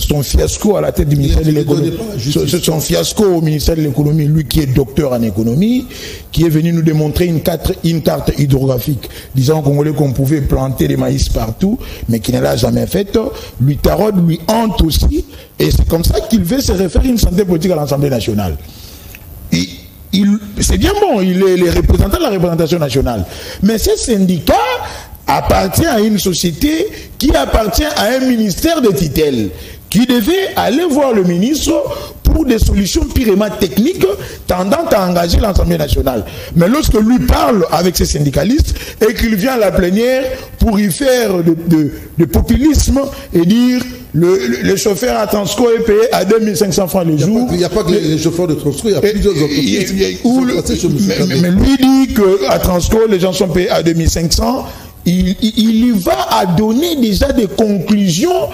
Son fiasco à la tête du ministère de l'économie, son fiasco au ministère de l'économie, lui qui est docteur en économie, qui est venu nous démontrer une carte hydrographique disant aux Congolais qu'on pouvait planter des maïs partout, mais qui ne l'a jamais fait, lui taraude, lui hante aussi, et c'est comme ça qu'il veut se refaire une santé politique à l'Assemblée nationale. C'est bien bon, il est les représentants de la représentation nationale. Mais ce syndicat appartient à une société qui appartient à un ministère de tutelle, qui devait aller voir le ministre pour des solutions purement techniques tendant à engager l'Assemblée nationale. Mais lorsque lui parle avec ses syndicalistes et qu'il vient à la plénière pour y faire de populisme et dire le chauffeur à Transco est payé à 2500 francs le jour. Il n'y a pas que les chauffeurs de Transco, il y a plusieurs entreprises. Mais lui dit qu'à Transco, les gens sont payés à 2500. Il y va à donner déjà des conclusions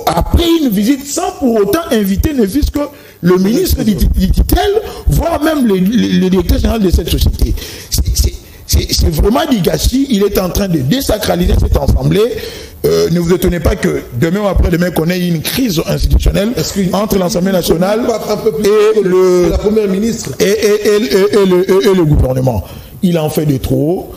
après une visite sans pour autant inviter ne fût-ce que le ministre du tutelle, voire même le directeur général de cette société. C'est vraiment du gâchis. Il est en train de désacraliser cette assemblée. Ne vous étonnez pas que demain ou après-demain qu'on ait une crise institutionnelle entre l'Assemblée nationale et la première ministre et le gouvernement. Il en fait de trop.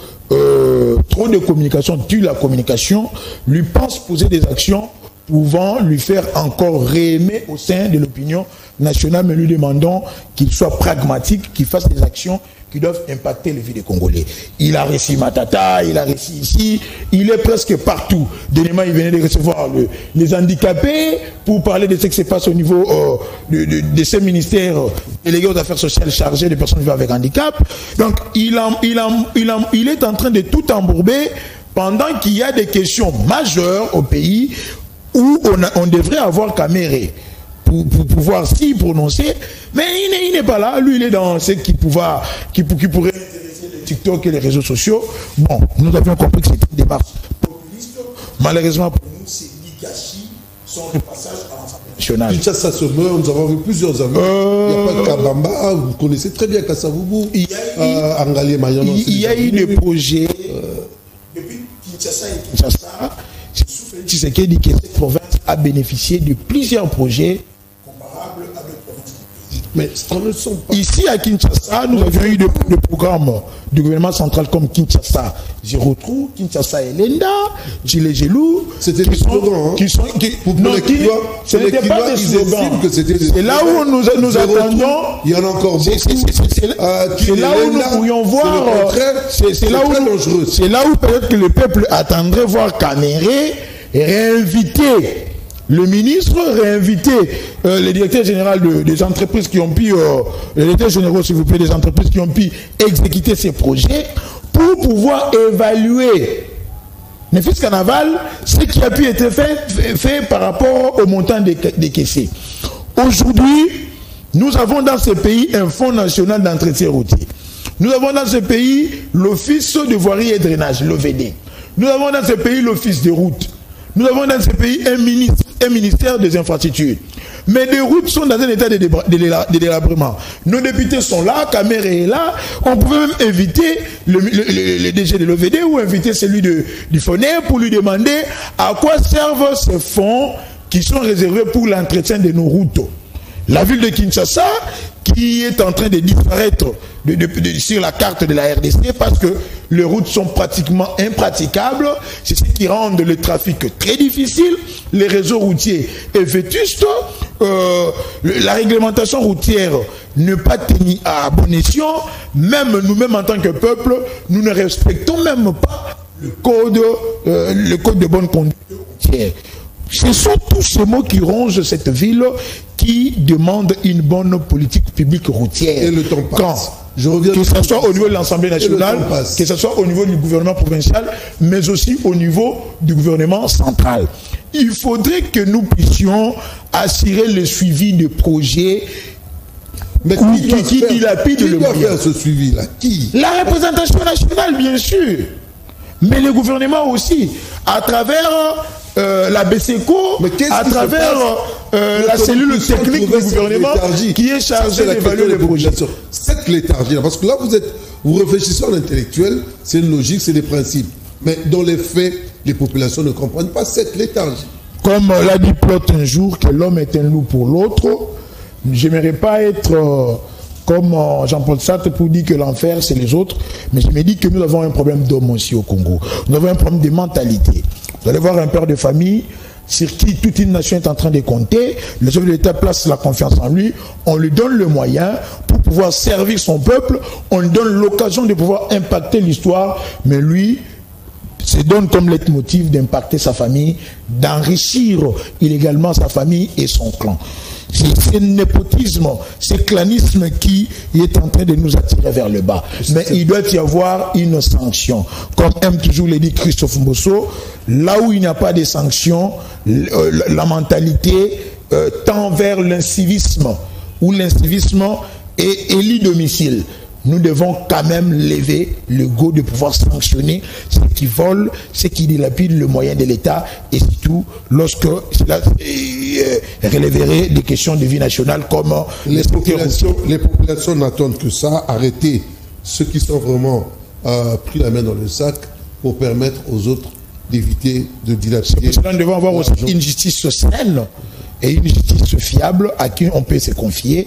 Trop de communication tue la communication, lui pense poser des actions pouvant lui faire encore réaimer au sein de l'opinion nationale, mais lui demandons qu'il soit pragmatique, qu'il fasse des actions qui doivent impacter les vies des Congolais. Il a réussi Matata, il a réussi ici, il est presque partout. Dernièrement, il venait de recevoir les handicapés pour parler de ce qui se passe au niveau de ces ministères délégués aux affaires sociales chargés des personnes vivant avec handicap. Donc, il est en train de tout embourber pendant qu'il y a des questions majeures au pays où on devrait avoir Caméré pour pouvoir s'y prononcer, mais il n'est pas là. Lui, il est dans ce qui pourrait intéresser les TikTok et les réseaux sociaux. Bon, nous avions compris que c'était une démarche populiste. Malheureusement pour nous, ces gâchis sont le passage à l'Assemblée nationale. Kinshasa se meurt, nous avons vu plusieurs amis. Il n'y a pas de Kabamba, vous connaissez très bien Kassavubu, Angalé Mayano. Il y a eu des projets depuis Kinshasa et Kinshasa. Tshisekedi dit que cette province a bénéficié de plusieurs projets comparables à d'autres provinces du pays. Mais ce ne sont pas. Ici à Kinshasa, nous avions eu des programmes du gouvernement central comme Kinshasa Zéro Trou, Kinshasa Elenda, Chile Gelou. C'était des slogans. Ce n'était pas des slogans. C'est là où nous attendons. Il y en a encore beaucoup. C'est là où nous pourrions voir. C'est là où peut-être que le peuple attendrait voir Caméré réinviter le ministre, réinviter le directeur général des entreprises qui ont pu, les directeurs généraux s'il vous plaît, des entreprises qui ont pu exécuter ces projets pour pouvoir évaluer, ne fût-ce qu'en aval, ce qui a pu être fait par rapport au montant décaissé. Aujourd'hui, nous avons dans ce pays un fonds national d'entretien routier. Nous avons dans ce pays l'Office de voirie et drainage, l'OVD. Nous avons dans ce pays l'Office des routes. Nous avons dans ce pays un ministère des infrastructures. Mais les routes sont dans un état de délabrement. Nos députés sont là, Caméré est là. On pouvait même inviter le DG de l'OVD ou inviter celui du FONER pour lui demander à quoi servent ces fonds qui sont réservés pour l'entretien de nos routes. La ville de Kinshasa, qui est en train de disparaître sur la carte de la RDC parce que les routes sont pratiquement impraticables, c'est ce qui rend le trafic très difficile, les réseaux routiers est vétuste, la réglementation routière n'est pas tenue à bon escient, même nous-mêmes en tant que peuple, nous ne respectons même pas le code de bonne conduite routière. Ce sont tous ces mots qui rongent cette ville qui demande une bonne politique publique routière. Et le temps passe. Que ce soit au niveau de l'Assemblée nationale, que ce soit au niveau du gouvernement provincial, mais aussi au niveau du gouvernement central. Il faudrait que nous puissions assurer le suivi des projets. Mais qui dilapide le moyen. Qui doit faire ce suivi-là? Qui? La représentation nationale, bien sûr. Mais le gouvernement aussi, à travers la BCECO à travers la cellule technique du gouvernement qui est chargée d'évaluer les projets. Cette léthargie, parce que là vous réfléchissez en intellectuel, c'est une logique, c'est des principes. Mais dans les faits, les populations ne comprennent pas cette léthargie. Comme l'a dit Plot un jour, que l'homme est un loup pour l'autre, j'aimerais pas être comme Jean-Paul Sartre pour dire que l'enfer c'est les autres, mais je me dis que nous avons un problème d'homme aussi au Congo. Nous avons un problème de mentalité. Vous allez voir un père de famille sur qui toute une nation est en train de compter, le chef de l'État place la confiance en lui, on lui donne le moyen pour pouvoir servir son peuple, on lui donne l'occasion de pouvoir impacter l'histoire, mais lui se donne comme leitmotiv d'impacter sa famille, d'enrichir illégalement sa famille et son clan. C'est le népotisme, c'est le clanisme qui est en train de nous attirer vers le bas. Mais il doit y avoir une sanction. Comme aime toujours le dit Christophe Mbosso, là où il n'y a pas de sanction, la mentalité tend vers l'incivisme, où l'incivisme est l'domicile. Nous devons quand même lever le go de pouvoir sanctionner ceux qui volent, ceux qui dilapident le moyen de l'État, et surtout lorsque cela relèverait des questions de vie nationale comme les populations n'attendent que ça, arrêter ceux qui sont vraiment pris la main dans le sac pour permettre aux autres d'éviter de dilapider. Nous devons avoir aussi une justice saine et une justice fiable à qui on peut se confier,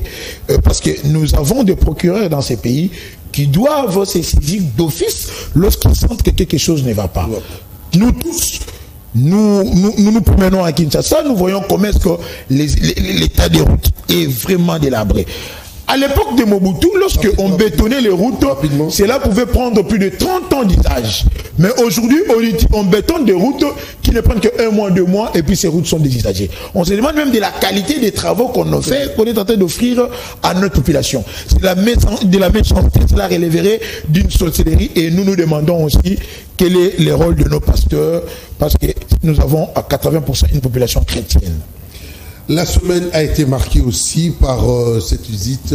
parce que nous avons des procureurs dans ces pays qui doivent se saisir d'office lorsqu'ils sentent que quelque chose ne va pas. Nous tous, nous promenons à Kinshasa, nous voyons comment est-ce que l'état des routes est vraiment délabré. À l'époque de Mobutu, lorsqu'on bétonnait les routes, cela pouvait prendre plus de 30 ans d'usage. Mais aujourd'hui, on bétonne des routes qui ne prennent que 1 mois, 2 mois, et puis ces routes sont désusagées. On se demande même de la qualité des travaux qu'on a fait, qu'on est en train d'offrir à notre population. C'est de la méchanceté, cela relèverait d'une sorcellerie, et nous nous demandons aussi quel est le rôle de nos pasteurs, parce que nous avons à 80% une population chrétienne. La semaine a été marquée aussi par cette visite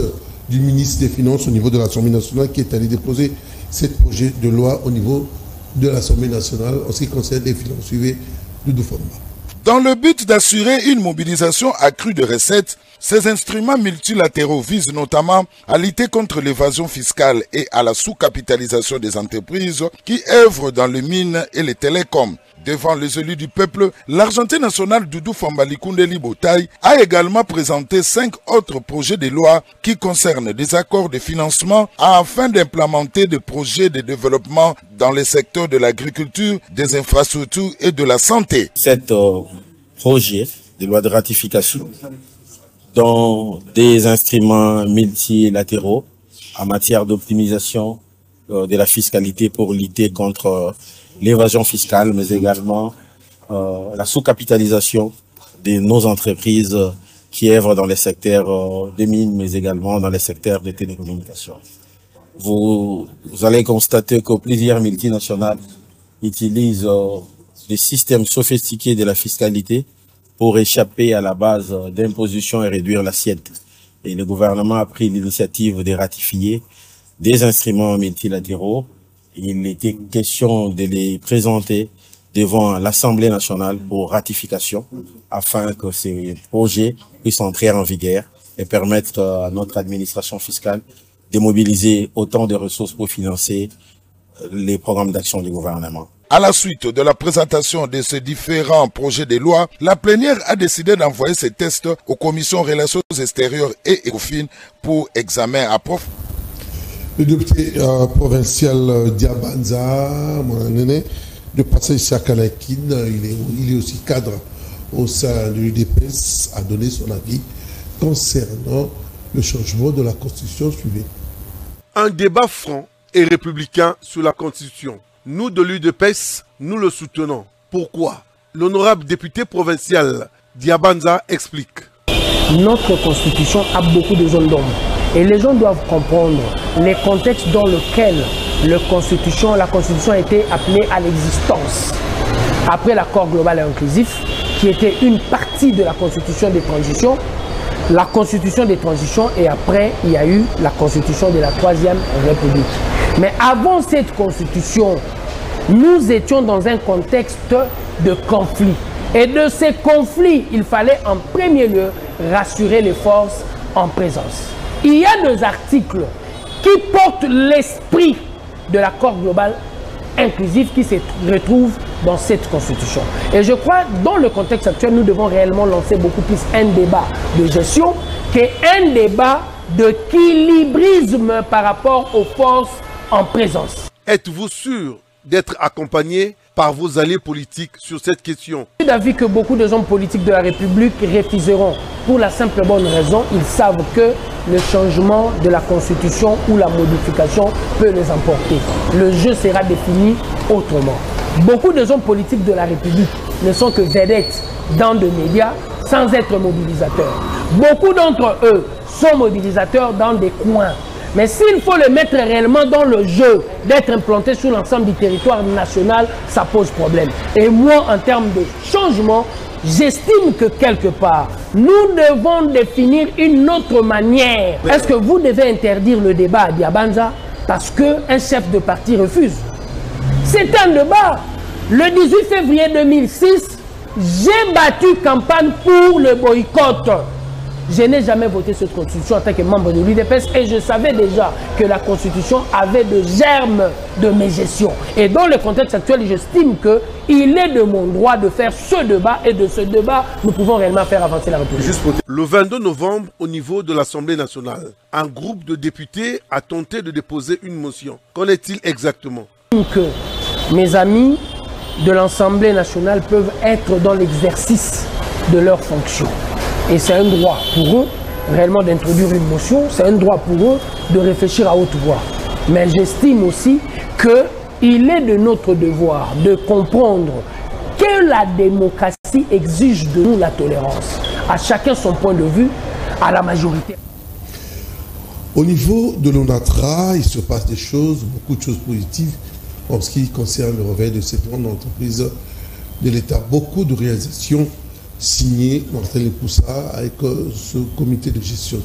du ministre des Finances au niveau de l'Assemblée nationale qui est allé déposer ce projet de loi au niveau de l'Assemblée nationale en ce qui concerne les finances. Suivez Doudou Famba. Dans le but d'assurer une mobilisation accrue de recettes, ces instruments multilatéraux visent notamment à lutter contre l'évasion fiscale et à la sous-capitalisation des entreprises qui œuvrent dans les mines et les télécoms. Devant les élus du peuple, l'Argentin national Doudou Famba Likundeli Botaï a également présenté 5 autres projets de loi qui concernent des accords de financement afin d'implémenter des projets de développement dans les secteurs de l'agriculture, des infrastructures et de la santé. Cet projet de loi de ratification dont des instruments multilatéraux en matière d'optimisation de la fiscalité pour lutter contre l'évasion fiscale, mais également la sous-capitalisation de nos entreprises qui œuvrent dans les secteurs des mines, mais également dans les secteurs des télécommunications. Vous allez constater que plusieurs multinationales utilisent des systèmes sophistiqués de la fiscalité pour échapper à la base d'imposition et réduire l'assiette. Et le gouvernement a pris l'initiative de ratifier des instruments multilatéraux. Il était question de les présenter devant l'Assemblée nationale pour ratification afin que ces projets puissent entrer en vigueur et permettre à notre administration fiscale de mobiliser autant de ressources pour financer les programmes d'action du gouvernement. À la suite de la présentation de ces différents projets de loi, la plénière a décidé d'envoyer ces tests aux commissions relations extérieures et ECOFIN pour examen approfondi. Le député provincial Diabanza, mon aîné, de passage ici à Kanakin, il est aussi cadre au sein de l'UDPS, a donné son avis concernant le changement de la Constitution suivie. Un débat franc et républicain sur la Constitution. Nous de l'UDPS, nous le soutenons. Pourquoi? L'honorable député provincial Diabanza explique. Notre Constitution a beaucoup de zones d'ombre. Et les gens doivent comprendre les contextes dans lesquels la Constitution a été appelée à l'existence. Après l'accord global et inclusif, qui était une partie de la Constitution des transitions, la Constitution des transitions, et après, il y a eu la Constitution de la Troisième République. Mais avant cette Constitution, nous étions dans un contexte de conflit. Et de ces conflits, il fallait en premier lieu rassurer les forces en présence. Il y a des articles qui portent l'esprit de l'accord global inclusif qui se retrouve dans cette constitution. Et je crois, dans le contexte actuel, nous devons réellement lancer beaucoup plus un débat de gestion qu'un débat d'équilibrisme par rapport aux forces en présence. Êtes-vous sûr d'être accompagné par vos alliés politiques sur cette question? Je suis d'avis que beaucoup de hommes politiques de la République refuseront pour la simple bonne raison, ils savent que le changement de la Constitution ou la modification peut les emporter. Le jeu sera défini autrement. Beaucoup de hommes politiques de la République ne sont que vedettes dans des médias sans être mobilisateurs. Beaucoup d'entre eux sont mobilisateurs dans des coins. Mais s'il faut le mettre réellement dans le jeu, d'être implanté sur l'ensemble du territoire national, ça pose problème. Et moi, en termes de changement, j'estime que quelque part, nous devons définir une autre manière. Est-ce que vous devez interdire le débat à Diabanza parce qu'un chef de parti refuse? C'est un débat. Le 18 février 2006, j'ai battu campagne pour le boycott. Je n'ai jamais voté cette constitution en tant que membre de l'UDPS et je savais déjà que la constitution avait des germes de mes gestions. Et dans le contexte actuel, j'estime qu'il est de mon droit de faire ce débat et de ce débat, nous pouvons réellement faire avancer la République. Le 22 novembre, au niveau de l'Assemblée nationale, un groupe de députés a tenté de déposer une motion. Qu'en est-il exactement? Que mes amis de l'Assemblée nationale peuvent être dans l'exercice de leurs fonctions. Et c'est un droit pour eux, réellement, d'introduire une motion. C'est un droit pour eux de réfléchir à haute voix. Mais j'estime aussi qu'il est de notre devoir de comprendre que la démocratie exige de nous la tolérance. À chacun son point de vue, à la majorité. Au niveau de l'ONATRA, il se passe des choses, beaucoup de choses positives en ce qui concerne le réveil de cette grande entreprise de l'État. Beaucoup de réalisations signé Martin Lepoussa avec ce comité de gestion.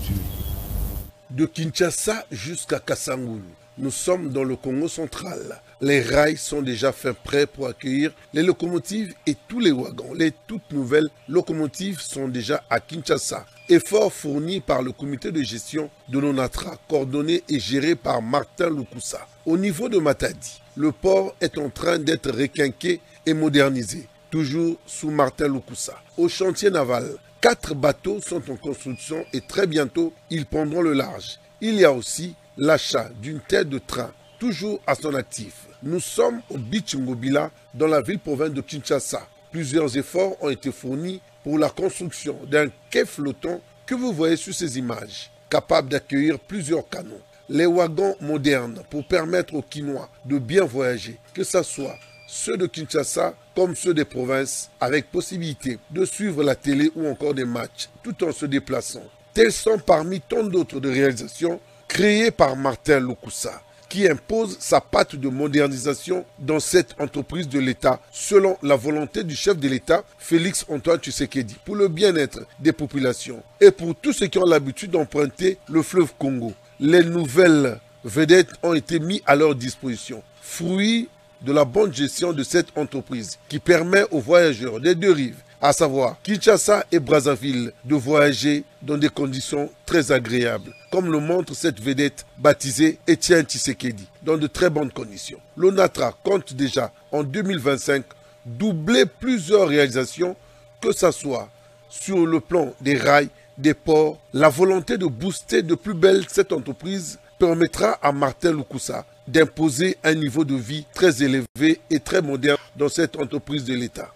De Kinshasa jusqu'à Kassangoulou, nous sommes dans le Congo central. Les rails sont déjà faits prêts pour accueillir les locomotives et tous les wagons. Les toutes nouvelles locomotives sont déjà à Kinshasa. Effort fourni par le comité de gestion de l'ONATRA, coordonné et géré par Martin Lepoussa. Au niveau de Matadi, le port est en train d'être requinqué et modernisé. Toujours sous Martin Lepoussa. Au chantier naval, 4 bateaux sont en construction et très bientôt, ils prendront le large. Il y a aussi l'achat d'une tête de train, toujours à son actif. Nous sommes au Beach Ngobila, dans la ville-province de Kinshasa. Plusieurs efforts ont été fournis pour la construction d'un quai flottant que vous voyez sur ces images, capable d'accueillir plusieurs canons. Les wagons modernes pour permettre aux Kinois de bien voyager, que ce soit ceux de Kinshasa comme ceux des provinces, avec possibilité de suivre la télé ou encore des matchs tout en se déplaçant. Tels sont parmi tant d'autres de réalisations créées par Martin Lepoussa, qui impose sa patte de modernisation dans cette entreprise de l'État selon la volonté du chef de l'État, Félix Antoine Tshisekedi, pour le bien-être des populations et pour tous ceux qui ont l'habitude d'emprunter le fleuve Congo. Les nouvelles vedettes ont été mises à leur disposition, fruit de la bonne gestion de cette entreprise qui permet aux voyageurs des deux rives, à savoir Kinshasa et Brazzaville, de voyager dans des conditions très agréables, comme le montre cette vedette baptisée Etienne Tshisekedi, dans de très bonnes conditions. L'ONATRA compte déjà en 2025 doubler plusieurs réalisations, que ce soit sur le plan des rails, des ports. La volonté de booster de plus belle cette entreprise permettra à Martin Lepoussa d'imposer un niveau de vie très élevé et très moderne dans cette entreprise de l'État.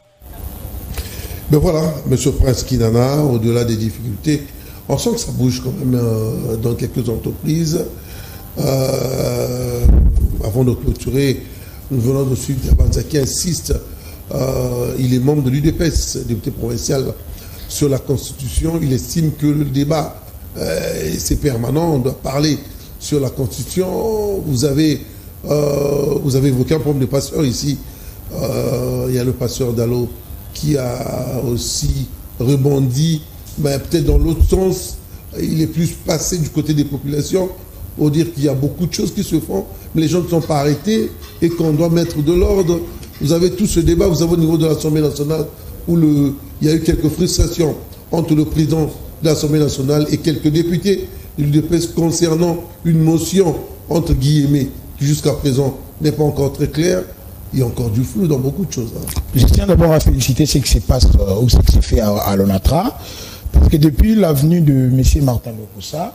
Ben voilà, M. Prince Kinana, au-delà des difficultés, on sent que ça bouge quand même dans quelques entreprises. Avant de clôturer, nous venons de suivre Diabanza qui insiste, il est membre de l'UDPS, député provincial, sur la Constitution. Il estime que le débat, c'est permanent, on doit parler sur la Constitution. Vous avez évoqué un problème de passeurs ici. Il y a le passeur Dalo qui a aussi rebondi, mais peut-être dans l'autre sens. Il est plus passé du côté des populations pour dire qu'il y a beaucoup de choses qui se font, mais les gens ne sont pas arrêtés et qu'on doit mettre de l'ordre. Vous avez tout ce débat, vous avez au niveau de l'Assemblée nationale où il y a eu quelques frustrations entre le président de l'Assemblée nationale et quelques députés de l'UDPS concernant une motion, entre guillemets, qui jusqu'à présent n'est pas encore très claire. Il y a encore du flou dans beaucoup de choses. Je tiens d'abord à féliciter ce qui se passe ou ce qui s'est fait à l'ONATRA, parce que depuis l'avenue de M. Martin Lokossa,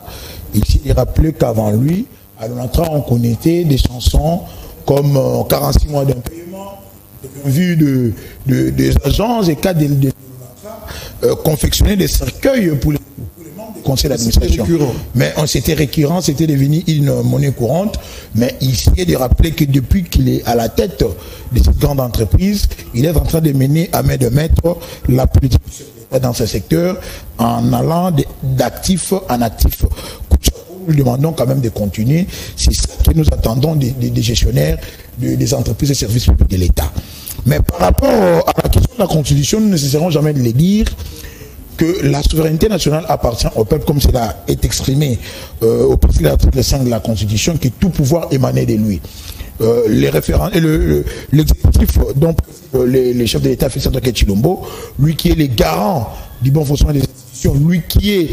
il s'est rappelé qu'avant lui, à l'ONATRA, on connaissait des chansons comme 46 mois d'un paiement, vu des agences et cadres de l'ONATRA confectionner des cercueils pour les membres du conseil d'administration. Mais c'était récurrent, c'était devenu une monnaie courante. Mais il s'est de rappeler que depuis qu'il est à la tête de cette grande entreprise, il est en train de mener à main de maître la politique dans ce secteur en allant d'actif en actif. Nous lui demandons quand même de continuer. C'est ça que nous attendons des gestionnaires des entreprises et services publics de l'État. Mais par rapport à la question de la Constitution, nous ne cesserons jamais de le dire que la souveraineté nationale appartient au peuple, comme cela est exprimé au principe de l'article 5 de la Constitution, que tout pouvoir émanait de lui. L'exécutif, donc les chefs de l'État, Félix Antoine Tshilombo, lui qui est le garant du bon fonctionnement des institutions, lui qui est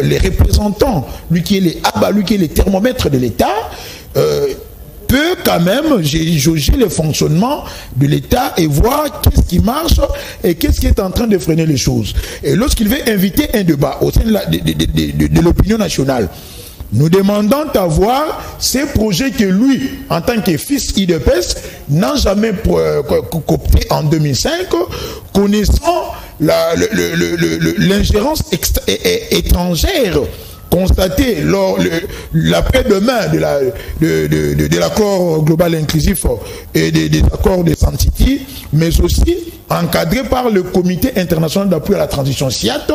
les représentants, lui qui est les abats, lui qui est les thermomètres de l'État, peut quand même jauger le fonctionnement de l'État et voir qu'est-ce qui marche et qu'est-ce qui est en train de freiner les choses. Et lorsqu'il veut inviter un débat au sein de l'opinion nationale, nous demandons à voir ces projets que lui, en tant que fils IDPS, n'a jamais coopté en 2005, connaissant l'ingérence étrangère constatée lors l'après-demain de l'accord global inclusif et des accords de Santiti, mais aussi encadré par le comité international d'appui à la transition SIAT,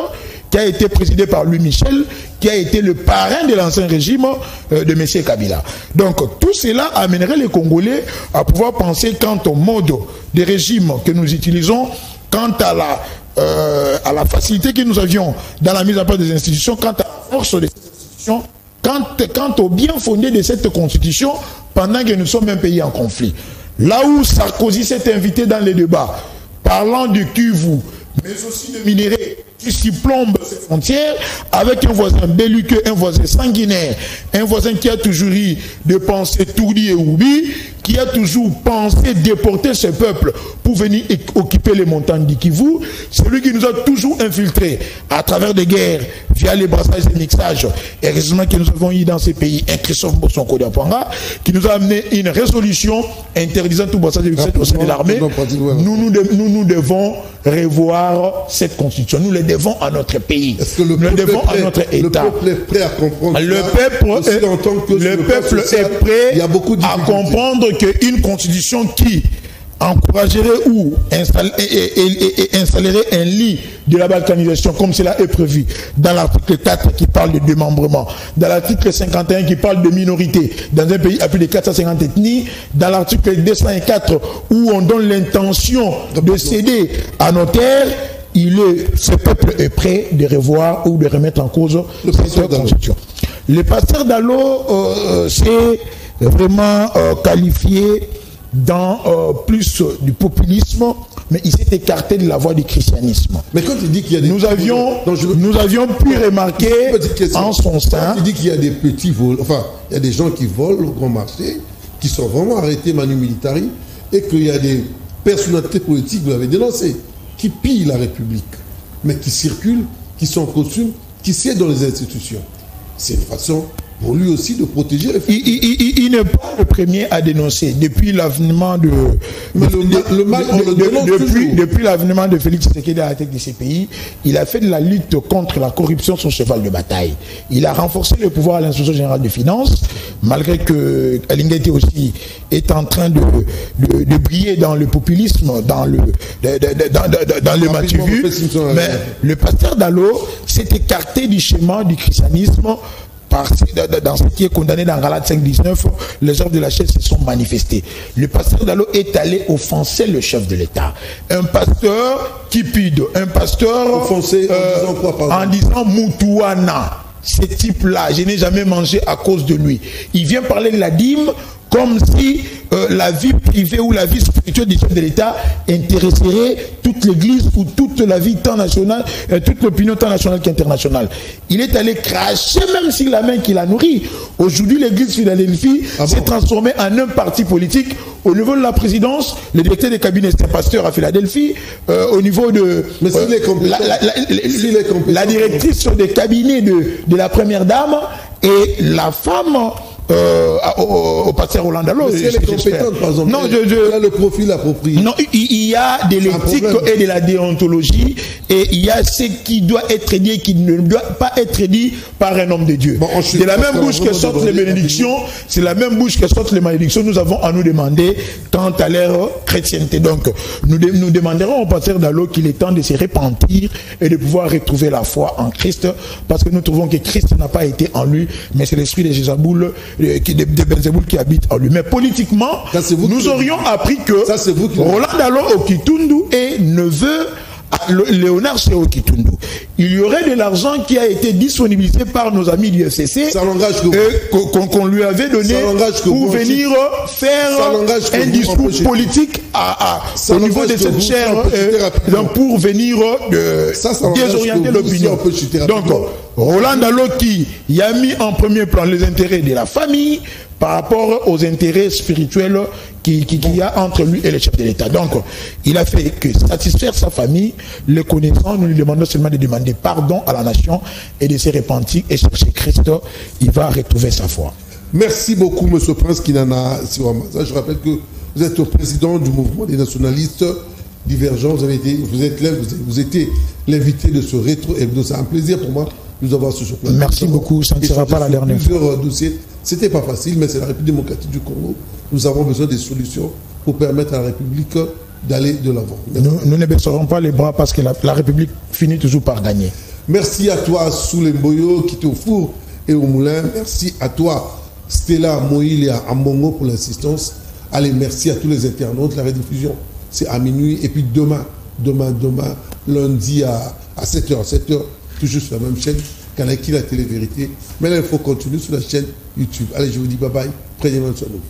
qui a été présidé par Louis Michel, qui a été le parrain de l'ancien régime de M. Kabila. Donc tout cela amènerait les Congolais à pouvoir penser quant au mode de régime que nous utilisons, quant à la facilité que nous avions dans la mise en place des institutions, quant à la force des institutions, quant au bien fondé de cette constitution, pendant que nous sommes un pays en conflit. Là où Sarkozy s'est invité dans les débats, parlant du Kivu, mais aussi de minerais qui surplombent ses frontières, avec un voisin belliqueux, un voisin sanguinaire, un voisin qui a toujours eu de pensées tourdi et oubi, qui a toujours pensé déporter ce peuple pour venir occuper les montagnes du Kivu, celui qui nous a toujours infiltrés à travers des guerres, via les brassages et mixages, et heureusement que nous avons eu dans ces pays un Christophe Bosonko d'Apanga, qui nous a amené une résolution interdisant tout brassage et mixage au sein de l'armée. Nous devons revoir cette constitution. Nous le devons à notre pays. Nous le devons à notre État. Le peuple est prêt à comprendre. Le peuple est prêt à comprendre qu'une constitution qui encouragerait ou installerait un lit de la balkanisation comme cela est prévu dans l'article 4 qui parle de démembrement, dans l'article 51 qui parle de minorité dans un pays à plus de 450 ethnies, dans l'article 204 où on donne l'intention de céder à nos terres, ce peuple est prêt de revoir ou de remettre en cause cette constitution. Le pasteur Dallot s'est vraiment qualifié dans plus du populisme, mais il s'est écarté de la voie du christianisme. Mais quand il dit qu'il y a des... Nous avions pu remarquer en son sein... Il dit qu'il y a des petits vols, enfin, il y a des gens qui volent au grand marché, qui sont vraiment arrêtés manu militari, et qu'il y a des personnalités politiques, vous l'avez dénoncé, qui pillent la République, mais qui circulent, qui sont en costume, qui siègent dans les institutions. C'est une façon pour lui aussi de protéger les filles. Il n'est pas le premier à dénoncer. Depuis l'avènement de... Depuis l'avènement de Félix Tshisekedi à la tête de ces pays, il a fait de la lutte contre la corruption son cheval de bataille. Il a renforcé le pouvoir à l'inspection générale des finances, malgré que Alingeti aussi est en train de briller dans le populisme, dans le matu-vu. Mais le pasteur Dallot s'est écarté du schéma du christianisme. Dans ce qui est condamné dans Galates 5.19, les œuvres de la chair se sont manifestées. Le pasteur Dallot est allé offenser le chef de l'État. Un pasteur cupide, un pasteur offensé en disant Moutouana. Ce type-là, je n'ai jamais mangé à cause de lui. Il vient parler de la dîme comme si la vie privée ou la vie spirituelle du chef de l'État intéresserait toute l'Église ou toute la vie tant nationale, toute l'opinion tant nationale qu'internationale. Il est allé cracher même sur la main qui l'a nourri. Aujourd'hui, l'Église Philadelphie s'est transformée en un parti politique. Au niveau de la présidence, le directeur des cabinets, c'est un pasteur à Philadelphie. Au niveau de la directrice des cabinets de la première dame et la femme au pasteur Roland Dalo. Si elle est compétente, par exemple, non, elle a le profil approprié. Non, il y a de l'éthique et de la déontologie, et il y a ce qui doit être dit et qui ne doit pas être dit par un homme de Dieu. Bon, c'est la même bouche que sortent les bénédictions, c'est la même bouche que sortent les malédictions. Nous avons à nous demander quant à leur chrétienté. Donc, nous demanderons au pasteur Dalo qu'il est temps de se repentir et de pouvoir retrouver la foi en Christ, parce que nous trouvons que Christ n'a pas été en lui, mais c'est l'esprit de Jézaboul, de Belzéboul qui habite en lui. Mais politiquement, nous aurions appris que Roland Dalo Okitundu est neveu à Léonard Séo Kitundu. Il y aurait de l'argent qui a été disponibilisé par nos amis du FCC qu'on lui avait donné pour venir faire un discours politique au niveau de cette chaire pour venir désorienter l'opinion. Donc, Roland Dalo qui a mis en premier plan les intérêts de la famille par rapport aux intérêts spirituels qu'il y a entre lui et le chef de l'État. Donc, il a fait que satisfaire sa famille, le connaissant, nous lui demandons seulement de demander pardon à la nation et de se repentir et chercher Christ. Il va retrouver sa foi. Merci beaucoup, M. Prince Kinana Siwamaza. Je rappelle que vous êtes le président du mouvement des nationalistes divergents. Vous étiez l'invité de ce rétro hebdo. C'est un plaisir pour moi de nous avoir sur ce plateau. Merci beaucoup, ça ne sera pas la dernière fois. Plusieurs dossiers. C'était pas facile, mais c'est la République démocratique du Congo. Nous avons besoin des solutions pour permettre à la République d'aller de l'avant. Nous ne baisserons pas les bras parce que la République finit toujours par gagner. Merci à toi, Soulé Mboyo, qui était au four et au moulin. Merci à toi, Stella Moïle et à Ambongo pour l'assistance. Allez, merci à tous les internautes. La rediffusion, c'est à minuit. Et puis demain, lundi à 7h, toujours sur la même chaîne, Kanaki, la télé-vérité. Mais l'info continue sur la chaîne YouTube. Allez, je vous dis bye bye. Prenez soin de vous.